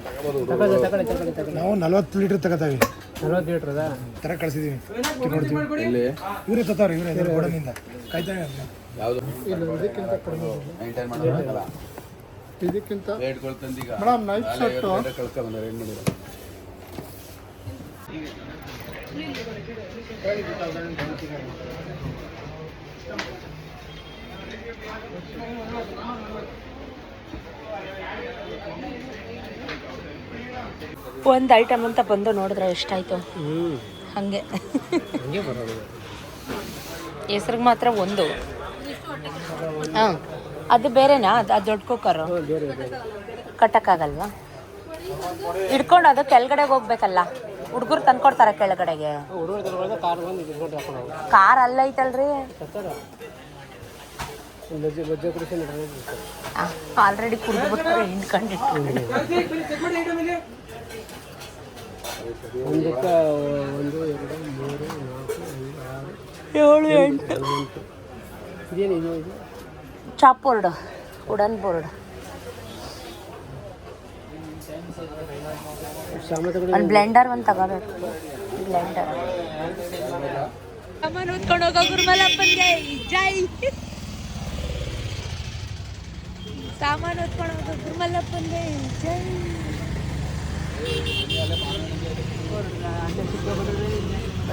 ನಾವು 40 ಲೀಟ್ರ್ ತಗೋತಾವೆ. 40 ಲೀಟ್ರ್ ತರ ಕಳಿಸಿದೀವಿ. ಇಲ್ಲಿ ಇವರೇ ತಗೋತಾರೆ, ಇವರೇ ಗೋಡನಿಂದ ಕಾಯ್ತಾರೆ. ಯಾವುದು ಇದಕ್ಕಿಂತ ಕಡಿಮೆ ಮೇಂಟೈನ್ ಮಾಡೋಕ್ಕಲ್ಲ. ಇದಕ್ಕಿಂತ ರೇಟ್ಗಳು ತಂದೀಗ ಮೇಡಮ್ ನೈಟ್ ಶರ್ಟು ಕಳ್ಕೊ ಬಂದಾರೆ. ಏನು ಮಾಡಿದ್ರು? ಒಂದು ಐಟಮ್ ಅಂತ ಬಂದು ನೋಡಿದ್ರೆ ಎಷ್ಟಾಯಿತು. ಹಾಗೆ ಹೆಸ್ರಿಗೆ ಮಾತ್ರ ಒಂದು. ಹಾಂ, ಅದು ಬೇರೆನಾ? ಅದು ದೊಡ್ಡ ಕುಕ್ಕರು ಕಟ್ಟಕ್ಕಾಗಲ್ವಾ? ಇಟ್ಕೊಂಡು ಅದು ಕೆಳಗಡೆಗೆ ಹೋಗ್ಬೇಕಲ್ಲ. ಹುಡುಗರು ತಂದ್ಕೊಡ್ತಾರೆ ಕೆಳಗಡೆಗೆ. ಕಾರ್ ಅಲ್ಲ ಐತಲ್ರಿ, ಆಲ್ರೆಡಿ ಕುಡಿದ್ಬಿಟ್ಟು ಹಿಂಡ್ಕೊಂಡಿಟ್ಟು. 1 2 3 4 5 6 7 8 ಇದೇನಿದು? Chop board, wooden board. ಒಂದು ಬ್ಲೆಂಡರ್ ಒಂದು ತಗೋಬೇಕು. ಬ್ಲೆಂಡರ್ ಸಾಮಾನು ಹೊತ್ಕೊಂಡು ಹೋಗೋ ಗುರುಮಲಪ್ಪನಿಗೆ ಜೈ. ಸಾಮಾನು ಹೊತ್ಕೊಂಡು ಹೋಗೋ ಗುರುಮಲಪ್ಪನಿಗೆ ಜೈ.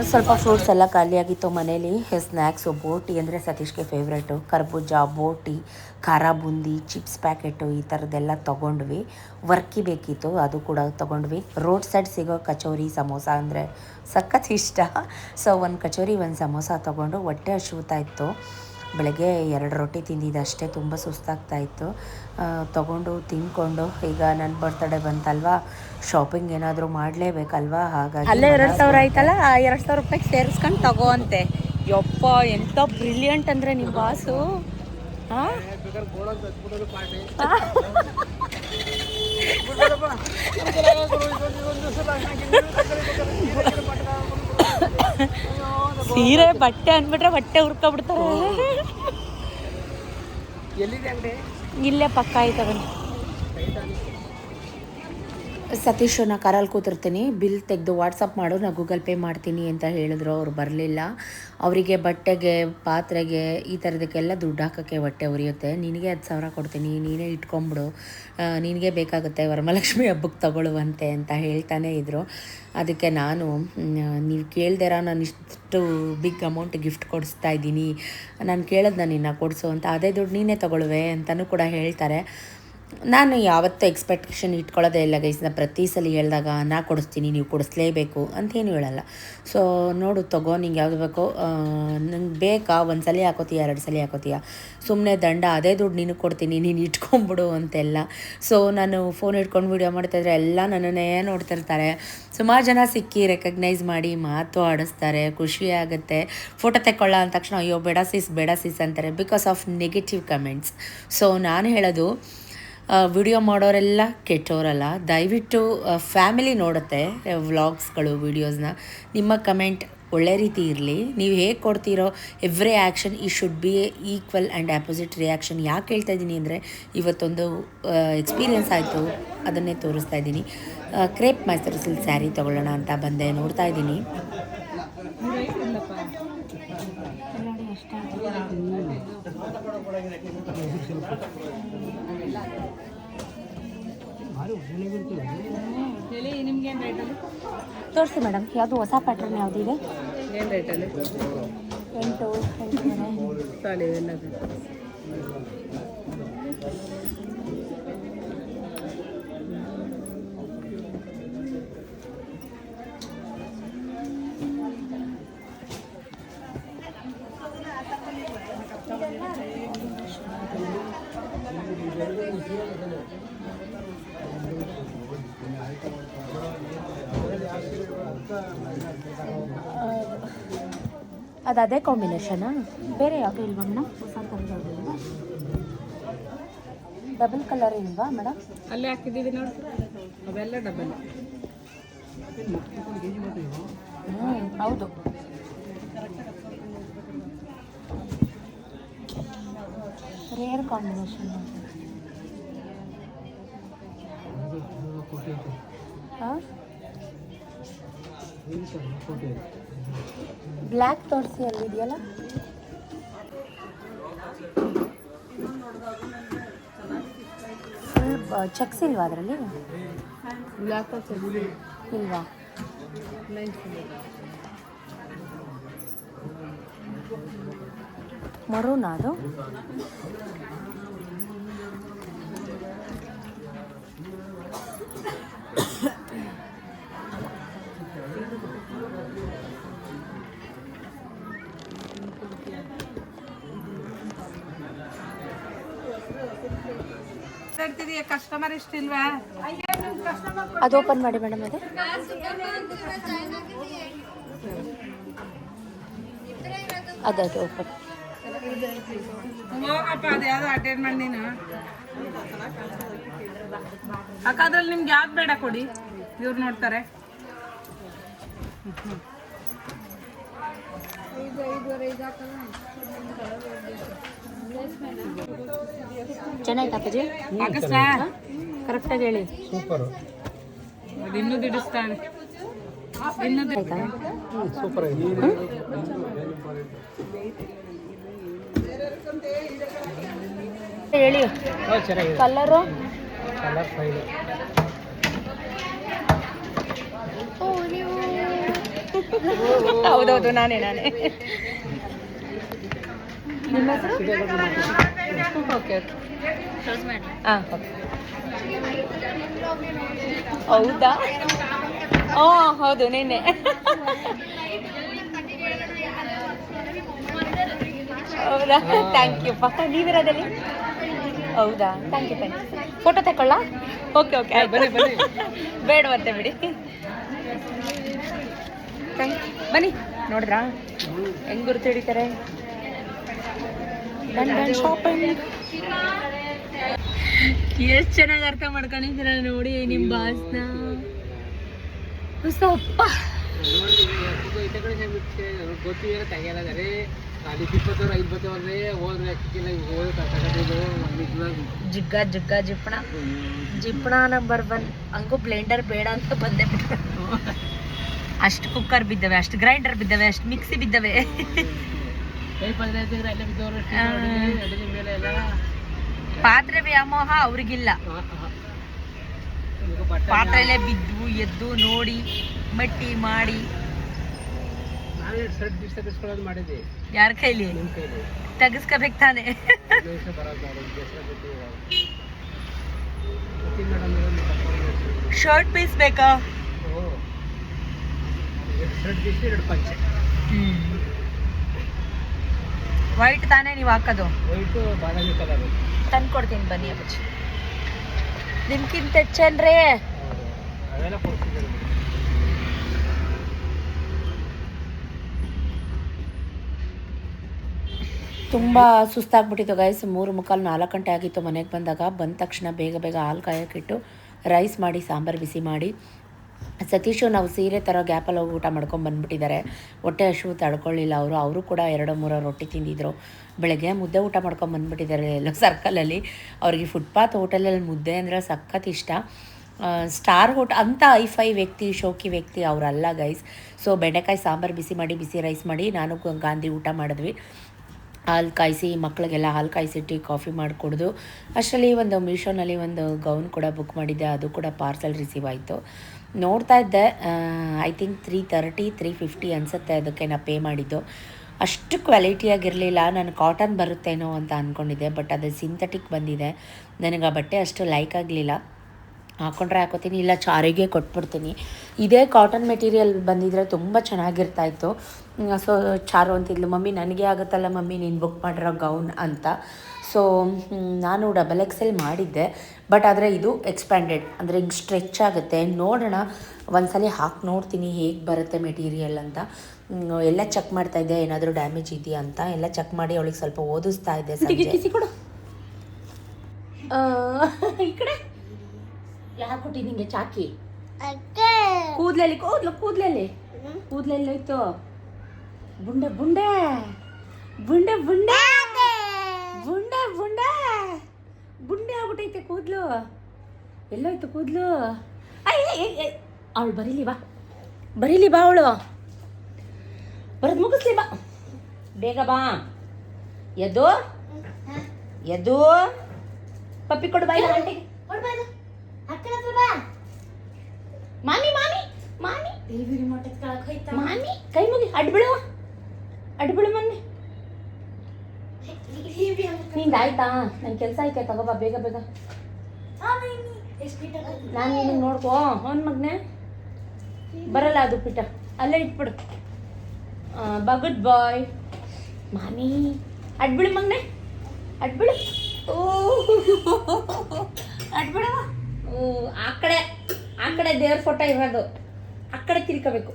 ಸ್ವಲ್ಪ ಫ್ರೂಟ್ಸ್ ಎಲ್ಲ ಖಾಲಿಯಾಗಿತ್ತು ಮನೇಲಿ. ಸ್ನ್ಯಾಕ್ಸು ಬೋಟಿ ಅಂದರೆ ಸತೀಶ್ಗೆ ಫೇವ್ರೇಟು. ಕರ್ಬೂಜ, ಬೋಟಿ, ಖಾರ ಬೂಂದಿ, ಚಿಪ್ಸ್ ಪ್ಯಾಕೆಟು ಈ ಥರದ್ದೆಲ್ಲ ತೊಗೊಂಡ್ವಿ. ವರ್ಕಿ ಬೇಕಿತ್ತು, ಅದು ಕೂಡ ತೊಗೊಂಡ್ವಿ. ರೋಡ್ ಸೈಡ್ ಸಿಗೋ ಕಚೋರಿ ಸಮೋಸ ಅಂದರೆ ಸಖತ್ ಇಷ್ಟ. ಸೊ ಒಂದು ಕಚೋರಿ ಒಂದು ಸಮೋಸ ತೊಗೊಂಡು ಹೊಟ್ಟೆ ಹಸಿವುತ್ತಾ ಇತ್ತು. ಬೆಳಗ್ಗೆ 2 ರೊಟ್ಟಿ ತಿಂದಿದ್ದಷ್ಟೇ, ತುಂಬ ಸುಸ್ತಾಗ್ತಾಯಿತ್ತು. ತೊಗೊಂಡು ತಿಂದ್ಕೊಂಡು ಈಗ ನನ್ನ ಬರ್ತಡೇ ಬಂತಲ್ವಾ, ಶಾಪಿಂಗ್ ಏನಾದರೂ ಮಾಡಲೇಬೇಕಲ್ವಾ. ಹಾಗಾಗಿ ಅಲ್ಲೇ 2000 ಆಯ್ತಲ್ಲ, ಆ 2000 ರೂಪಾಯಿಗೆ ಸೇರಿಸ್ಕೊಂಡು ತಗೋ ಅಂತೆ. ಯಪ್ಪ ಎಂಥ ಬ್ರಿಲಿಯಂಟ್ ಅಂದರೆ ನಿಮ್ಮ ಬಾಸು. ಹಾಂ, ಸೀರೆ ಬಟ್ಟೆ ಅಂದ್ಬಿಟ್ರೆ ಬಟ್ಟೆ ಹುರ್ಕೊಬಿಡ್ತಾರೆ. ಇಲ್ಲೇ ಪಕ್ಕ ಆಯ್ತವೆ. ಸತೀಶ್ ನಾ ಕಾರಲ್ಲಿ ಕೂತಿರ್ತೀನಿ, ಬಿಲ್ ತೆಗೆದು ವಾಟ್ಸಪ್ ಮಾಡು, ನಾನು ಗೂಗಲ್ ಪೇ ಮಾಡ್ತೀನಿ ಅಂತ ಹೇಳಿದ್ರು. ಅವ್ರು ಬರಲಿಲ್ಲ. ಅವರಿಗೆ ಬಟ್ಟೆಗೆ, ಪಾತ್ರೆಗೆ, ಈ ಥರದಕ್ಕೆಲ್ಲ ದುಡ್ಡು ಹಾಕೋಕ್ಕೆ ಹೊಟ್ಟೆ ಉರಿಯುತ್ತೆ. ನಿನಗೆ 10,000 ಕೊಡ್ತೀನಿ, ನೀನೇ ಇಟ್ಕೊಂಬಿಡು, ನಿನಗೆ ಬೇಕಾಗುತ್ತೆ, ವರಮಹಾಲಕ್ಷ್ಮಿ ಹಬ್ಬಕ್ಕೆ ತಗೊಳ್ಳುವಂತೆ ಅಂತ ಹೇಳ್ತಾನೆ ಇದ್ದರು. ಅದಕ್ಕೆ ನಾನು, ನೀವು ಕೇಳ್ದಿರ ನಾನು ಇಷ್ಟು ಬಿಗ್ ಅಮೌಂಟ್ ಗಿಫ್ಟ್ ಕೊಡಿಸ್ತಾ ಇದ್ದೀನಿ, ನಾನು ಕೇಳಿದ್ನ ನಿನ್ನ ಕೊಡಿಸು ಅಂತ, ಅದೇ ದುಡ್ಡು ನೀನೇ ತಗೊಳ್ಳುವೆ ಅಂತಲೂ ಕೂಡ ಹೇಳ್ತಾರೆ. ನಾನು ಯಾವತ್ತೂ ಎಕ್ಸ್ಪೆಕ್ಟೇಷನ್ ಇಟ್ಕೊಳ್ಳೋದೇ ಇಲ್ಲ ಗೈಸ್. ನಾನು ಪ್ರತಿ ಸಲ ಹೇಳಿದಾಗ ನಾ ಕೊಡಿಸ್ತೀನಿ ನೀವು ಕೊಡಿಸ್ಲೇಬೇಕು ಅಂತೇನು ಹೇಳಲ್ಲ. ಸೊ ನೋಡು ತಗೋ ನಿಂಗೆ ಯಾವುದು ಬೇಕೋ ನಂಗೆ ಬೇಕಾ, ಒಂದು ಸಲ ಹಾಕೋತೀಯ 2 ಸಲ ಹಾಕೋತೀಯ, ಸುಮ್ಮನೆ ದಂಡ ಅದೇ ದುಡ್ಡು ನೀನು ಕೊಡ್ತೀನಿ ನೀನು ಇಟ್ಕೊಂಬಿಡು ಅಂತೆಲ್ಲ. ಸೊ ನಾನು ಫೋನ್ ಇಟ್ಕೊಂಡು ವೀಡಿಯೋ ಮಾಡ್ತಾಯಿದ್ರೆ ಎಲ್ಲ ನನ್ನನ್ನೇ ನೋಡ್ತಿರ್ತಾರೆ. ಸುಮಾರು ಜನ ಸಿಕ್ಕಿ ರೆಕಗ್ನೈಸ್ ಮಾಡಿ ಮಾತು ಆಡಿಸ್ತಾರೆ, ಖುಷಿ ಆಗುತ್ತೆ. ಫೋಟೋ ತೆಕ್ಕೊಳ್ಳ ಅಂದ ತಕ್ಷಣ ಅಯ್ಯೋ ಬೇಡ ಸಿಸ್ ಅಂತಾರೆ, because of negative comments. So ನಾನು ಹೇಳೋದು ವಿಡಿಯೋ ಮಾಡೋರೆಲ್ಲ ಕೆಟ್ಟವರಲ್ಲ. ದಯವಿಟ್ಟು ಫ್ಯಾಮಿಲಿ ನೋಡುತ್ತೆ ವ್ಲಾಗ್ಸ್ಗಳು ವೀಡಿಯೋಸ್ನ. ನಿಮ್ಮ ಕಮೆಂಟ್ ಒಳ್ಳೆ ರೀತಿ ಇರಲಿ. ನೀವು ಹೇಗೆ ಕೊಡ್ತೀರೋ ಎವ್ರಿ ಆ್ಯಕ್ಷನ್ ಈ should be equal and opposite reaction. ಯಾಕೆ ಹೇಳ್ತಾ ಇದ್ದೀನಿ ಅಂದರೆ ಇವತ್ತೊಂದು ಎಕ್ಸ್ಪೀರಿಯೆನ್ಸ್ ಆಯಿತು, ಅದನ್ನೇ ತೋರಿಸ್ತಾ ಇದ್ದೀನಿ. ಕ್ರೇಪ್ ಮೈಸೂರು ಸಿಲ್ಕ್ ಸ್ಯಾರಿ ತೊಗೊಳ್ಳೋಣ ಅಂತ ಬಂದೆ, ನೋಡ್ತಾ ಇದ್ದೀನಿ. ತೋರಿಸಿ ಮೇಡಮ್, ಯಾವುದು ಹೊಸ ಪ್ಯಾಟ್ರನ್ ಯಾವುದಿದೆ? ಏನು ರೇಟಲ್ಲಿ? 8 ಸಾಲಿ ಎಲ್ಲ ಅದು ಅದೇ ಕಾಂಬಿನೇಷನಾ? ಬೇರೆ ಯಾವುದು ಇಲ್ವಾ ಮೇಡಮ್? ಹೊಸ ಥರದ್ದು ಯಾವುದು ಇಲ್ವಾ? ಡಬಲ್ ಕಲರ್ ಇಲ್ವಾ ಮೇಡಮ್? ಅಲ್ಲೇ ಹಾಕಿದ್ದೀವಿ ನೋಡಿ, ಅವೆಲ್ಲ ಡಬಲ್. ಹೌದು. Rare combination. ಹಾಂ, ಬ್ಲ್ಯಾಕ್ ತೋರಿಸಿ ಅಲ್ಲಿದೆಯಲ್ಲ. ಫುಲ್ ಚೆಕ್ಸ್ ಇಲ್ವಾ ಅದರಲ್ಲಿ? ಬ್ಲ್ಯಾಕ್ ಇಲ್ವಾ? ಮರೂನಾ ಅದು? ಕಸ್ಟಮರ್ ಇಷ್ಟಿಲ್ವಾ? ಅದು ಓಪನ್ ಮಾಡಿ ಮೇಡಮ್. ಅದೇ ಅದು ಓಪನ್. ಹೋಗಪ್ಪ, ಅದು ಯಾವ್ದು ಅಟೆಂಡ್ ಮಾಡಿ ನೀನು ಅದ್ರಲ್ಲಿ ನಿಮ್ಗೆ ಯಾವ್ದು ಬೇಡ ಕೊಡಿ, ಇವ್ರು ನೋಡ್ತಾರೆ. ಚೆನ್ನಾಯ್ತಾ ಅಪ್ಪಾಜಿ? ಕರೆಕ್ಟಾಗಿ ಹೇಳಿ. ಸೂಪರು, ಇನ್ನೂ ದಿಡಿಸ್ತಾನೆ. ಆಯ್ತಾ? ಸೂಪರ್ ಹೇಳಿ. Colour colour file. ಹೌದೌದು, ನಾನೇ ನಿಮ್ಮ ಹೆಸರು? ಓಕೆ ಓಕೆ, ಹಾಂ ಓಕೆ. ಹೌದಾ? ಹೌದು, ನಿನ್ನೆ. ಹೌದಾ? ಥ್ಯಾಂಕ್ ಯು ಪಾ. ನೀವಿರೋದಲ್ಲಿ? ಹೌದಾ? Thank you. ಫೋಟೋ ತಗೊಳ್ಳ? ಓಕೆ ಬೇಡವಂತೆ ಬಿಡಿ. ಬನ್ನಿ, ನೋಡ್ರಾ ಹೆಂಗ್ ಗುರುತು ಹಿಡಿತಾರೆ. ಶಾಪಿಂಗ್ ಎಷ್ಟು ಚೆನ್ನಾಗಿ ಅರ್ಥ ಮಾಡ್ಕೊಂಡಿದ್ದೀರ ನೋಡಿ ನಿಮ್ಮ ಬಾಸ್ನ. ಸೊಪ್ಪ ಜಿಗ್ಗ ಜಿಪ್ಪಣ ನಂಬರ್ 1. ಹಂಗೂ ಬ್ಲೆಂಡರ್ ಬೇಡ ಅಂತ ಬಂದೆ ಬಿಟ್ಟು. ಅಷ್ಟು ಕುಕ್ಕರ್ ಬಿದ್ದವೆ, ಅಷ್ಟು ಗ್ರೈಂಡರ್ ಬಿದ್ದವೆ, ಅಷ್ಟು ಮಿಕ್ಸಿ ಬಿದ್ದವೆ. ಪಾತ್ರೆ ವ್ಯಾಮೋಹ ಅವ್ರಿಗಿಲ್ಲ. ಪಾತ್ರೆಲೆ ಬಿದ್ದು ಎದ್ದು ನೋಡಿ ಮಟ್ಟಿ ಮಾಡಿ ಯಾರ ಕೈಲಿ ತೆಗಿಸ್ಕೋಬೇಕು ತಾನೆ. ಶರ್ಟ್ ಪೀಸ್ ಬೇಕಾ? ವೈಟ್ ತಾನೇ ನೀವು ಹಾಕೋದು? ತಂದು ಕೊಡ್ತೀನಿ ಬನ್ನಿ ಅಪ್ಪಾಜಿ. ನಿಮ್ಗಿಂತ ಹೆಚ್ಚೇನ್ರಿ? ತುಂಬ ಸುಸ್ತಾಗ್ಬಿಟ್ಟಿತ್ತು ಗೈಸ್. 3:45 4 ಗಂಟೆ ಆಗಿತ್ತು ಮನೆಗೆ ಬಂದ ತಕ್ಷಣ ಬೇಗ ಹಾಲು ಕಾಯೋಕ್ಕಿಟ್ಟು ರೈಸ್ ಮಾಡಿ ಸಾಂಬಾರು ಬಿಸಿ ಮಾಡಿ ಸತೀಶು ನಾವು ಸೀರೆ ಥರ ಗ್ಯಾಪಲ್ಲಿ ಹೋಗಿ ಊಟ ಮಾಡ್ಕೊಂಡು ಬಂದುಬಿಟ್ಟಿದ್ದಾರೆ. ಹೊಟ್ಟೆ ಹಸಿವು ತಡ್ಕೊಳ್ಳಿಲ್ಲ ಅವರು ಕೂಡ 2-3 ರೊಟ್ಟಿ ತಿಂದಿದ್ರು. ಬೆಳಗ್ಗೆ ಮುದ್ದೆ ಊಟ ಮಾಡ್ಕೊಂಡು ಬಂದುಬಿಟ್ಟಿದ್ದಾರೆ ಎಲ್ಲೋ ಸರ್ಕಲಲ್ಲಿ. ಅವ್ರಿಗೆ ಫುಟ್ಪಾತ್ ಹೋಟೆಲಲ್ಲಿ ಮುದ್ದೆ ಅಂದರೆ ಸಖತ್ ಇಷ್ಟ. ಸ್ಟಾರ್ ಅಂತ ಐಫೈ ವ್ಯಕ್ತಿ, ಶೋಕಿ ವ್ಯಕ್ತಿ ಅವರಲ್ಲ ಗೈಸ್. ಸೊ ಬೆಂಡೆಕಾಯಿ ಸಾಂಬಾರು ಬಿಸಿ ಮಾಡಿ ಬಿಸಿ ರೈಸ್ ಮಾಡಿ ನಾನು ಗಾಂಧಿ ಊಟ ಮಾಡಿದ್ವಿ. ಹಾಲು ಕಾಯಿಸಿ ಮಕ್ಕಳಿಗೆಲ್ಲ ಹಾಲು ಕಾಯಿಸಿ ಟೀ ಕಾಫಿ ಮಾಡಿಕೊಡ್ದು ಅಷ್ಟರಲ್ಲಿ ಒಂದು ಮೀಶೋನಲ್ಲಿ ಒಂದು ಗೌನ್ ಕೂಡ ಬುಕ್ ಮಾಡಿದ್ದೆ, ಅದು ಕೂಡ ಪಾರ್ಸಲ್ ರಿಸೀವ್ ಆಯಿತು. ನೋಡ್ತಾ ಇದ್ದೆ, ಐ ಥಿಂಕ್ 330 350 ಅನಿಸುತ್ತೆ ಅದಕ್ಕೆ ನಾ ಪೇ ಮಾಡಿದ್ದು. ಅಷ್ಟು ಕ್ವಾಲಿಟಿಯಾಗಿರಲಿಲ್ಲ. ನಾನು ಕಾಟನ್ ಬರುತ್ತೇನೋ ಅಂತ ಅಂದ್ಕೊಂಡಿದ್ದೆ, ಬಟ್ ಅದು ಸಿಂಥೆಟಿಕ್ ಬಂದಿದೆ. ನನಗೆ ಆ ಬಟ್ಟೆ ಅಷ್ಟು ಲೈಕ್ ಆಗಲಿಲ್ಲ. ಹಾಕ್ಕೊಂಡ್ರೆ ಹಾಕೋತೀನಿ, ಇಲ್ಲ ಚಾರಿಗೆ ಕೊಟ್ಬಿಡ್ತೀನಿ. ಇದೇ ಕಾಟನ್ ಮೆಟೀರಿಯಲ್ ಬಂದಿದ್ರೆ ತುಂಬ ಚೆನ್ನಾಗಿರ್ತಾಯಿತ್ತು. ಸೊ ಚಾರು ಅಂತಿದ್ಲು, ಮಮ್ಮಿ ನನಗೆ ಆಗುತ್ತಲ್ಲ ಮಮ್ಮಿ ನೀನು ಬುಕ್ ಮಾಡಿರೋ ಗೌನ್ ಅಂತ. ಸೊ ನಾನು XXL ಮಾಡಿದ್ದೆ, ಬಟ್ ಆದರೆ ಇದು ಎಕ್ಸ್ಪ್ಯಾಂಡೆಡ್ ಅಂದರೆ ಹಿಂಗೆ ಸ್ಟ್ರೆಚ್ ಆಗುತ್ತೆ. ನೋಡೋಣ ಒಂದ್ಸಲ ಹಾಕಿ ನೋಡ್ತೀನಿ ಹೇಗೆ ಬರುತ್ತೆ ಮೆಟೀರಿಯಲ್ ಅಂತ. ಎಲ್ಲ ಚೆಕ್ ಮಾಡ್ತಾಯಿದ್ದೆ ಏನಾದರೂ ಡ್ಯಾಮೇಜ್ ಇದೆಯಾ ಅಂತ. ಎಲ್ಲ ಚೆಕ್ ಮಾಡಿ ಅವಳಿಗೆ ಸ್ವಲ್ಪ ಓದಿಸ್ತಾ ಇದ್ದೆ. ಸಂಜೆ ಕೊಡು ಈ ಕಡೆ ಯಾಕೆ ಕೊಟ್ಟಿ ನಿಂಗೆ ಚಾಕಿ? ಕೂದಲಲ್ಲಿ ಕೂದಲೆಲ್ಲೋಯ್ತು? ಬುಂಡೆ ಬುಂಡೆ ಬುಂಡೆ ಬುಂಡೆ ಬುಂಡೆ ಬುಂಡೆ ಬುಂಡೆ ಆಗ್ಬಿಟ್ಟೈತೆ ಕೂದಲು. ಎಲ್ಲೋಯ್ತು ಕೂದಲು? ಅವಳು ಬರೀಲಿ ಬಾ ಅವಳು ಬರೋದು ಮುಗಿಸ್ಲಿ ಬಾ, ಬೇಗ ಬಾ. ಎದ್ದು ಪಪ್ಪಿ ಕೊಡು ಬಾಯಿ ಆಂಟಿಗೆ. ಮಾಮಿ ಮಾಮಿ ಕೈ ಮುಗಿ ಅಡ್ಬಿಳು ಮೊನ್ನೆ ನಿಂದಾಯ್ತಾ? ನನ್ನ ಕೆಲಸ ಐತೆ, ತಗೋಬಾ ಬೇಗ. ನಾನು ನಿನಗೆ ನೋಡ್ಕೋ ಅವನ ಮಗನೆ ಬರಲ್ಲ ಅದು ಪಿಟ, ಅಲ್ಲೇ ಇಟ್ಬಿಡು. ಗುಡ್ ಬಾಯ್ ಮಾಮಿ. ಅಡ್ಬಿಳು ಮಗನೆ, ಅಡ್ಬಿಳು. ಅಡ್ಬಿಡವ. ಆ ಕಡೆ ದೇವ್ರ ಫೋಟೋ ಇರೋದು, ಆ ಕಡೆ ತಿರ್ಕೋಬೇಕು.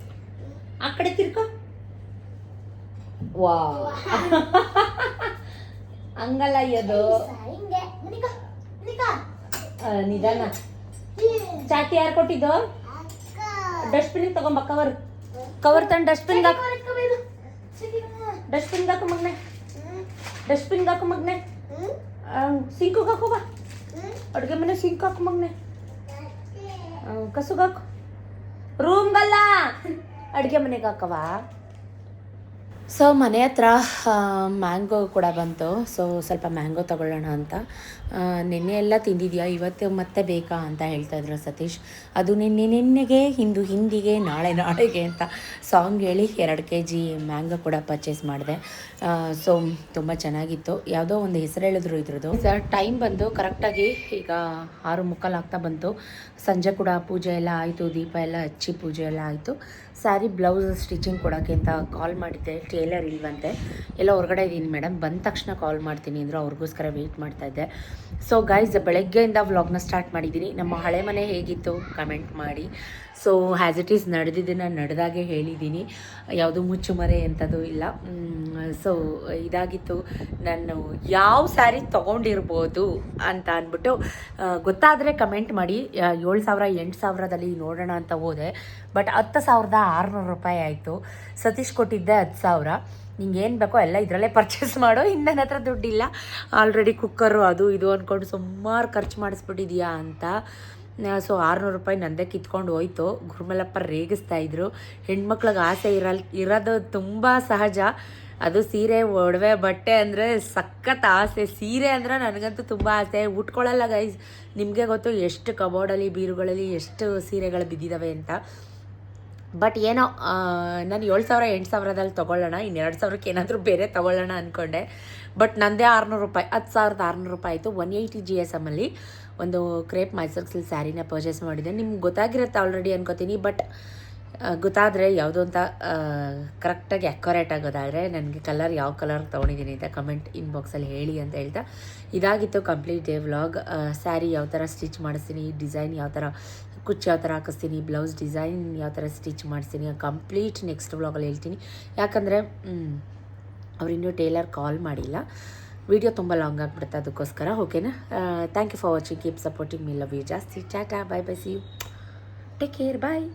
ಆ ಕಡೆ ತಿರ್ಕೋ. ವಾ ಹಂಗಲ್ಲ ಅಯ್ಯೋದು, ನಿಧಾನ. ಚಾಟಿ ಯಾರು ಕೊಟ್ಟಿದ್ದು? ಡಸ್ಟ್ಬಿನ್ ತಗೊಂಬ. ಕವರ್ ತಂದು ಡಸ್ಟ್ಬಿನ್ಗೆ ಹಾಕು ಮಗ್ನೆ. ಸಿಂಕಿಗೆ ಹಾಕು ಬಾ. ಅಡುಗೆ ಮನೆ ಸಿಂಕ್ ಹಾಕು ಮಗ್ನೆ. ಕಸುಗೆ ಹಾಕು. ರೂಮ್ಗಲ್ಲ, ಅಡುಗೆ ಮನೆಗೆ ಹಾಕವಾ. ಸೊ ಮನೆ ಹತ್ರ ಮ್ಯಾಂಗೋ ಕೂಡ ಬಂತು. ಸೊ ಸ್ವಲ್ಪ ಮ್ಯಾಂಗೋ ತಗೊಳ್ಳೋಣ ಅಂತ. ನಿನ್ನೆ ಎಲ್ಲ ತಿಂದಿದ್ಯಾ, ಇವತ್ತು ಮತ್ತೆ ಬೇಕಾ ಅಂತ ಹೇಳ್ತಾಯಿದ್ರು ಸತೀಶ್. ಅದು ನಿನ್ನೆಗೆ ಹಿಂದಿಗೆ ನಾಳೆಗೆ ಅಂತ ಸಾಂಗ್ ಹೇಳಿ 2 kg ಮ್ಯಾಂಗೋ ಕೂಡ ಪರ್ಚೇಸ್ ಮಾಡಿದೆ. ಸೊ ತುಂಬ ಚೆನ್ನಾಗಿತ್ತು. ಯಾವುದೋ ಒಂದು ಹೆಸರು ಹೇಳಿದ್ರು ಇದ್ರದ್ದು. ಟೈಮ್ ಬಂದು ಕರೆಕ್ಟಾಗಿ ಈಗ 6:45 ಆಗ್ತಾ ಬಂತು. ಸಂಜೆ ಕೂಡ ಪೂಜೆ ಎಲ್ಲ ಆಯಿತು, ದೀಪ ಎಲ್ಲ ಹಚ್ಚಿ ಪೂಜೆ ಎಲ್ಲ ಆಯಿತು. ಸ್ಯಾರಿ ಬ್ಲೌಸ್ ಸ್ಟಿಚಿಂಗ್ ಕೊಡೋಕ್ಕೆ ಅಂತ ಕಾಲ್ ಮಾಡಿದ್ದೆ, ಟೇಲರ್ ಇಲ್ವಂತೆ, ಎಲ್ಲ ಹೊರಗಡೆ ಇದ್ದೀನಿ ಮೇಡಮ್, ಬಂದ ತಕ್ಷಣ ಕಾಲ್ ಮಾಡ್ತೀನಿ ಅಂದರು. ಅವ್ರಿಗೋಸ್ಕರ ವೆಯ್ಟ್ ಮಾಡ್ತಾಯಿದ್ದೆ. ಸೊ ಗೈಸ್, ಬೆಳಗ್ಗೆಯಿಂದ ವ್ಲಾಗ್ನ ಸ್ಟಾರ್ಟ್ ಮಾಡಿದ್ದೀನಿ. ನಮ್ಮ ಹಳೆ ಮನೆ ಹೇಗಿತ್ತು ಕಮೆಂಟ್ ಮಾಡಿ. ಸೊ ಹ್ಯಾಸ್ ಇಟ್ ಈಸ್ ನಡೆದಿದ್ದನ್ನು ನಡೆದಾಗೆ ಹೇಳಿದ್ದೀನಿ, ಯಾವುದು ಮುಚ್ಚುಮರೆ ಎಂಥದ್ದು ಇಲ್ಲ. ಸೊ ಇದಾಗಿತ್ತು. ನಾನು ಯಾವ ಸ್ಯಾರಿ ತೊಗೊಂಡಿರ್ಬೋದು ಅಂತ ಅಂದ್ಬಿಟ್ಟು ಗೊತ್ತಾದರೆ ಕಮೆಂಟ್ ಮಾಡಿ. 7,000 8,000ದಲ್ಲಿ ನೋಡೋಣ ಅಂತ ಹೋದೆ, ಬಟ್ 10,600 ರೂಪಾಯಿ ಆಯಿತು. ಸತೀಶ್ ಕೊಟ್ಟಿದ್ದೆ 10,000. ನಿಂಗೆ ಏನು ಬೇಕೋ ಎಲ್ಲ ಇದರಲ್ಲೇ ಪರ್ಚೇಸ್ ಮಾಡೋ, ಇನ್ನು ನನ್ನ ಹತ್ರ ದುಡ್ಡಿಲ್ಲ, ಆಲ್ರೆಡಿ ಕುಕ್ಕರು ಅದು ಇದು ಅಂದ್ಕೊಂಡು ಸುಮಾರು ಖರ್ಚು ಮಾಡಿಸ್ಬಿಟ್ಟಿದ್ಯಾ ಅಂತ. ಸೊ 600 ರೂಪಾಯಿ ನಂದೇ ಕಿತ್ಕೊಂಡು ಹೋಯ್ತು. ಗುರುಮಲಪ್ಪ ರೇಗಿಸ್ತಾಯಿದ್ರು. ಹೆಣ್ಮಕ್ಳಿಗೆ ಆಸೆ ಇರೋದು ತುಂಬ ಸಹಜ. ಅದು ಸೀರೆ ಒಡವೆ ಬಟ್ಟೆ ಅಂದರೆ ಸಖತ್ ಆಸೆ. ಸೀರೆ ಅಂದರೆ ನನಗಂತೂ ತುಂಬ ಆಸೆ. ಉಟ್ಕೊಳ್ಳಲ್ಲ ಗೈಸ್, ನಿಮಗೆ ಗೊತ್ತು ಎಷ್ಟು ಕಬೋರ್ಡಲ್ಲಿ ಬೀರುಗಳಲ್ಲಿ ಎಷ್ಟು ಸೀರೆಗಳು ಬಿದ್ದಿದ್ದಾವೆ ಅಂತ. ಬಟ್ ಏನೋ ನಾನು 7,000 8,000ದಲ್ಲಿ ತೊಗೊಳ್ಳೋಣ, ಇನ್ನು 2,000ಕ್ಕೆ ಏನಾದರೂ ಬೇರೆ ತೊಗೊಳ್ಳೋಣ ಅಂದ್ಕೊಂಡೆ. ಬಟ್ ನಂದೇ 600 ರೂಪಾಯಿ, 10,600 ರೂಪಾಯಿ ಆಯಿತು. 180 GSMಲ್ಲಿ ಒಂದು ಕ್ರೇಪ್ ಮೈಸೂರು ಸಿಲ್ಕ್ ಸ್ಯಾರಿನ ಪರ್ಚೇಸ್ ಮಾಡಿದ್ದೆ. ನಿಮ್ಗೆ ಗೊತ್ತಾಗಿರುತ್ತೆ ಆಲ್ರೆಡಿ ಅನ್ಕೋತೀನಿ. ಬಟ್ ಗೊತ್ತಾದರೆ ಯಾವುದೋ ಅಂತ ಕರೆಕ್ಟಾಗಿ ಅಕ್ಯುರೇಟಾಗಿ ಗೊತ್ತಾದರೆ ನನಗೆ ಕಲರ್ ಯಾವ ಕಲರ್ ತೊಗೊಂಡಿದ್ದೀನಿ ಅಂತ ಕಮೆಂಟ್ ಇನ್ಬಾಕ್ಸಲ್ಲಿ ಹೇಳಿ ಅಂತ ಹೇಳ್ತಾ ಇದಾಗಿತ್ತು ಕಂಪ್ಲೀಟ್ ಡೇ ವ್ಲಾಗ್. ಸ್ಯಾರಿ ಯಾವ ಥರ ಸ್ಟಿಚ್ ಮಾಡಿಸ್ತೀನಿ, ಡಿಸೈನ್ ಯಾವ ಥರ ಕುಚ್ಚು ಯಾವ ಥರ ಹಾಕಿಸ್ತೀನಿ, ಬ್ಲೌಸ್ ಡಿಸೈನ್ ಯಾವ ಥರ ಸ್ಟಿಚ್ ಮಾಡಿಸ್ತೀನಿ ಕಂಪ್ಲೀಟ್ ನೆಕ್ಸ್ಟ್ ವ್ಲಾಗಲ್ಲಿ ಹೇಳ್ತೀನಿ. ಯಾಕಂದರೆ ಅವರಿನ್ನೂ ಟೇಲರ್ ಕಾಲ್ ಮಾಡಿಲ್ಲ, ವಿಡಿಯೋ ತುಂಬ ಲಾಂಗ್ ಆಗಿಬಿಡುತ್ತೆ, ಅದಕ್ಕೋಸ್ಕರ. ಓಕೆನಾ? Thank you for watching, keep supporting me, love you ಜಾಸ್ತಿ. Tata, bye bye, see you, take care, bye.